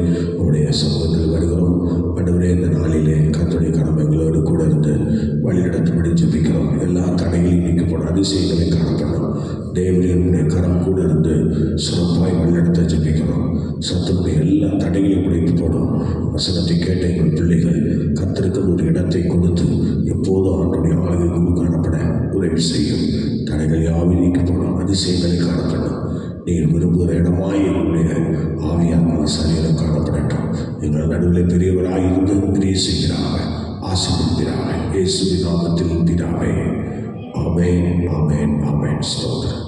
உடைய சமூகத்தில் வருகிறோம். ஆண்டவரே, இந்த நாளிலே கர்த்தருடைய கடமைகளோடு கூட இருந்து வழிநடத்தப்படி ஜெபிக்கிறோம். எல்லா தடைகளையும் நீக்கப்படும், அதிசயங்களை காணப்படும். தேவனுடைய கரம் கூட இருந்து சிறப்பாய் வழிநடத்த ஜெபிக்கிறோம். சத்துடைய எல்லா தடைகளையும் உடைத்து போடும். வசனத்தை கேட்ட எங்கள் பிள்ளைகள் கர்த்தருக்கு ஒரு இடத்தை கொடுத்து எப்போதும் ஆண்டுடைய ஆளுகைக்குள் காணப்பட உதவி செய்யும். தடைகள் யாவை நீக்கப்படும், அதிசயங்களை காணப்படும். நீர் விரும்புகிற இடமாய் எங்களுடைய ஆவியாத்மா சரீரம் காணப்படட்டும். எங்கள் நடுவில் பெரியவராயிருந்து கிரியை செய்கிறாங்க, ஆசீர்வதிக்கிறாங்க. இயேசுவின் நாமத்தில் பிதாவே. ஆமென், ஆமென், ஆமென். ஸ்தோத்திரம்.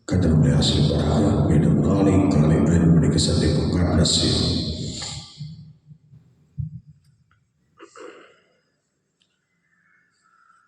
கர்த்தர் நம்மை ஆசீர்வதிப்பாராக. மீண்டும் நாளை காலை 9 மணிக்கு சந்திப்போம். God bless you.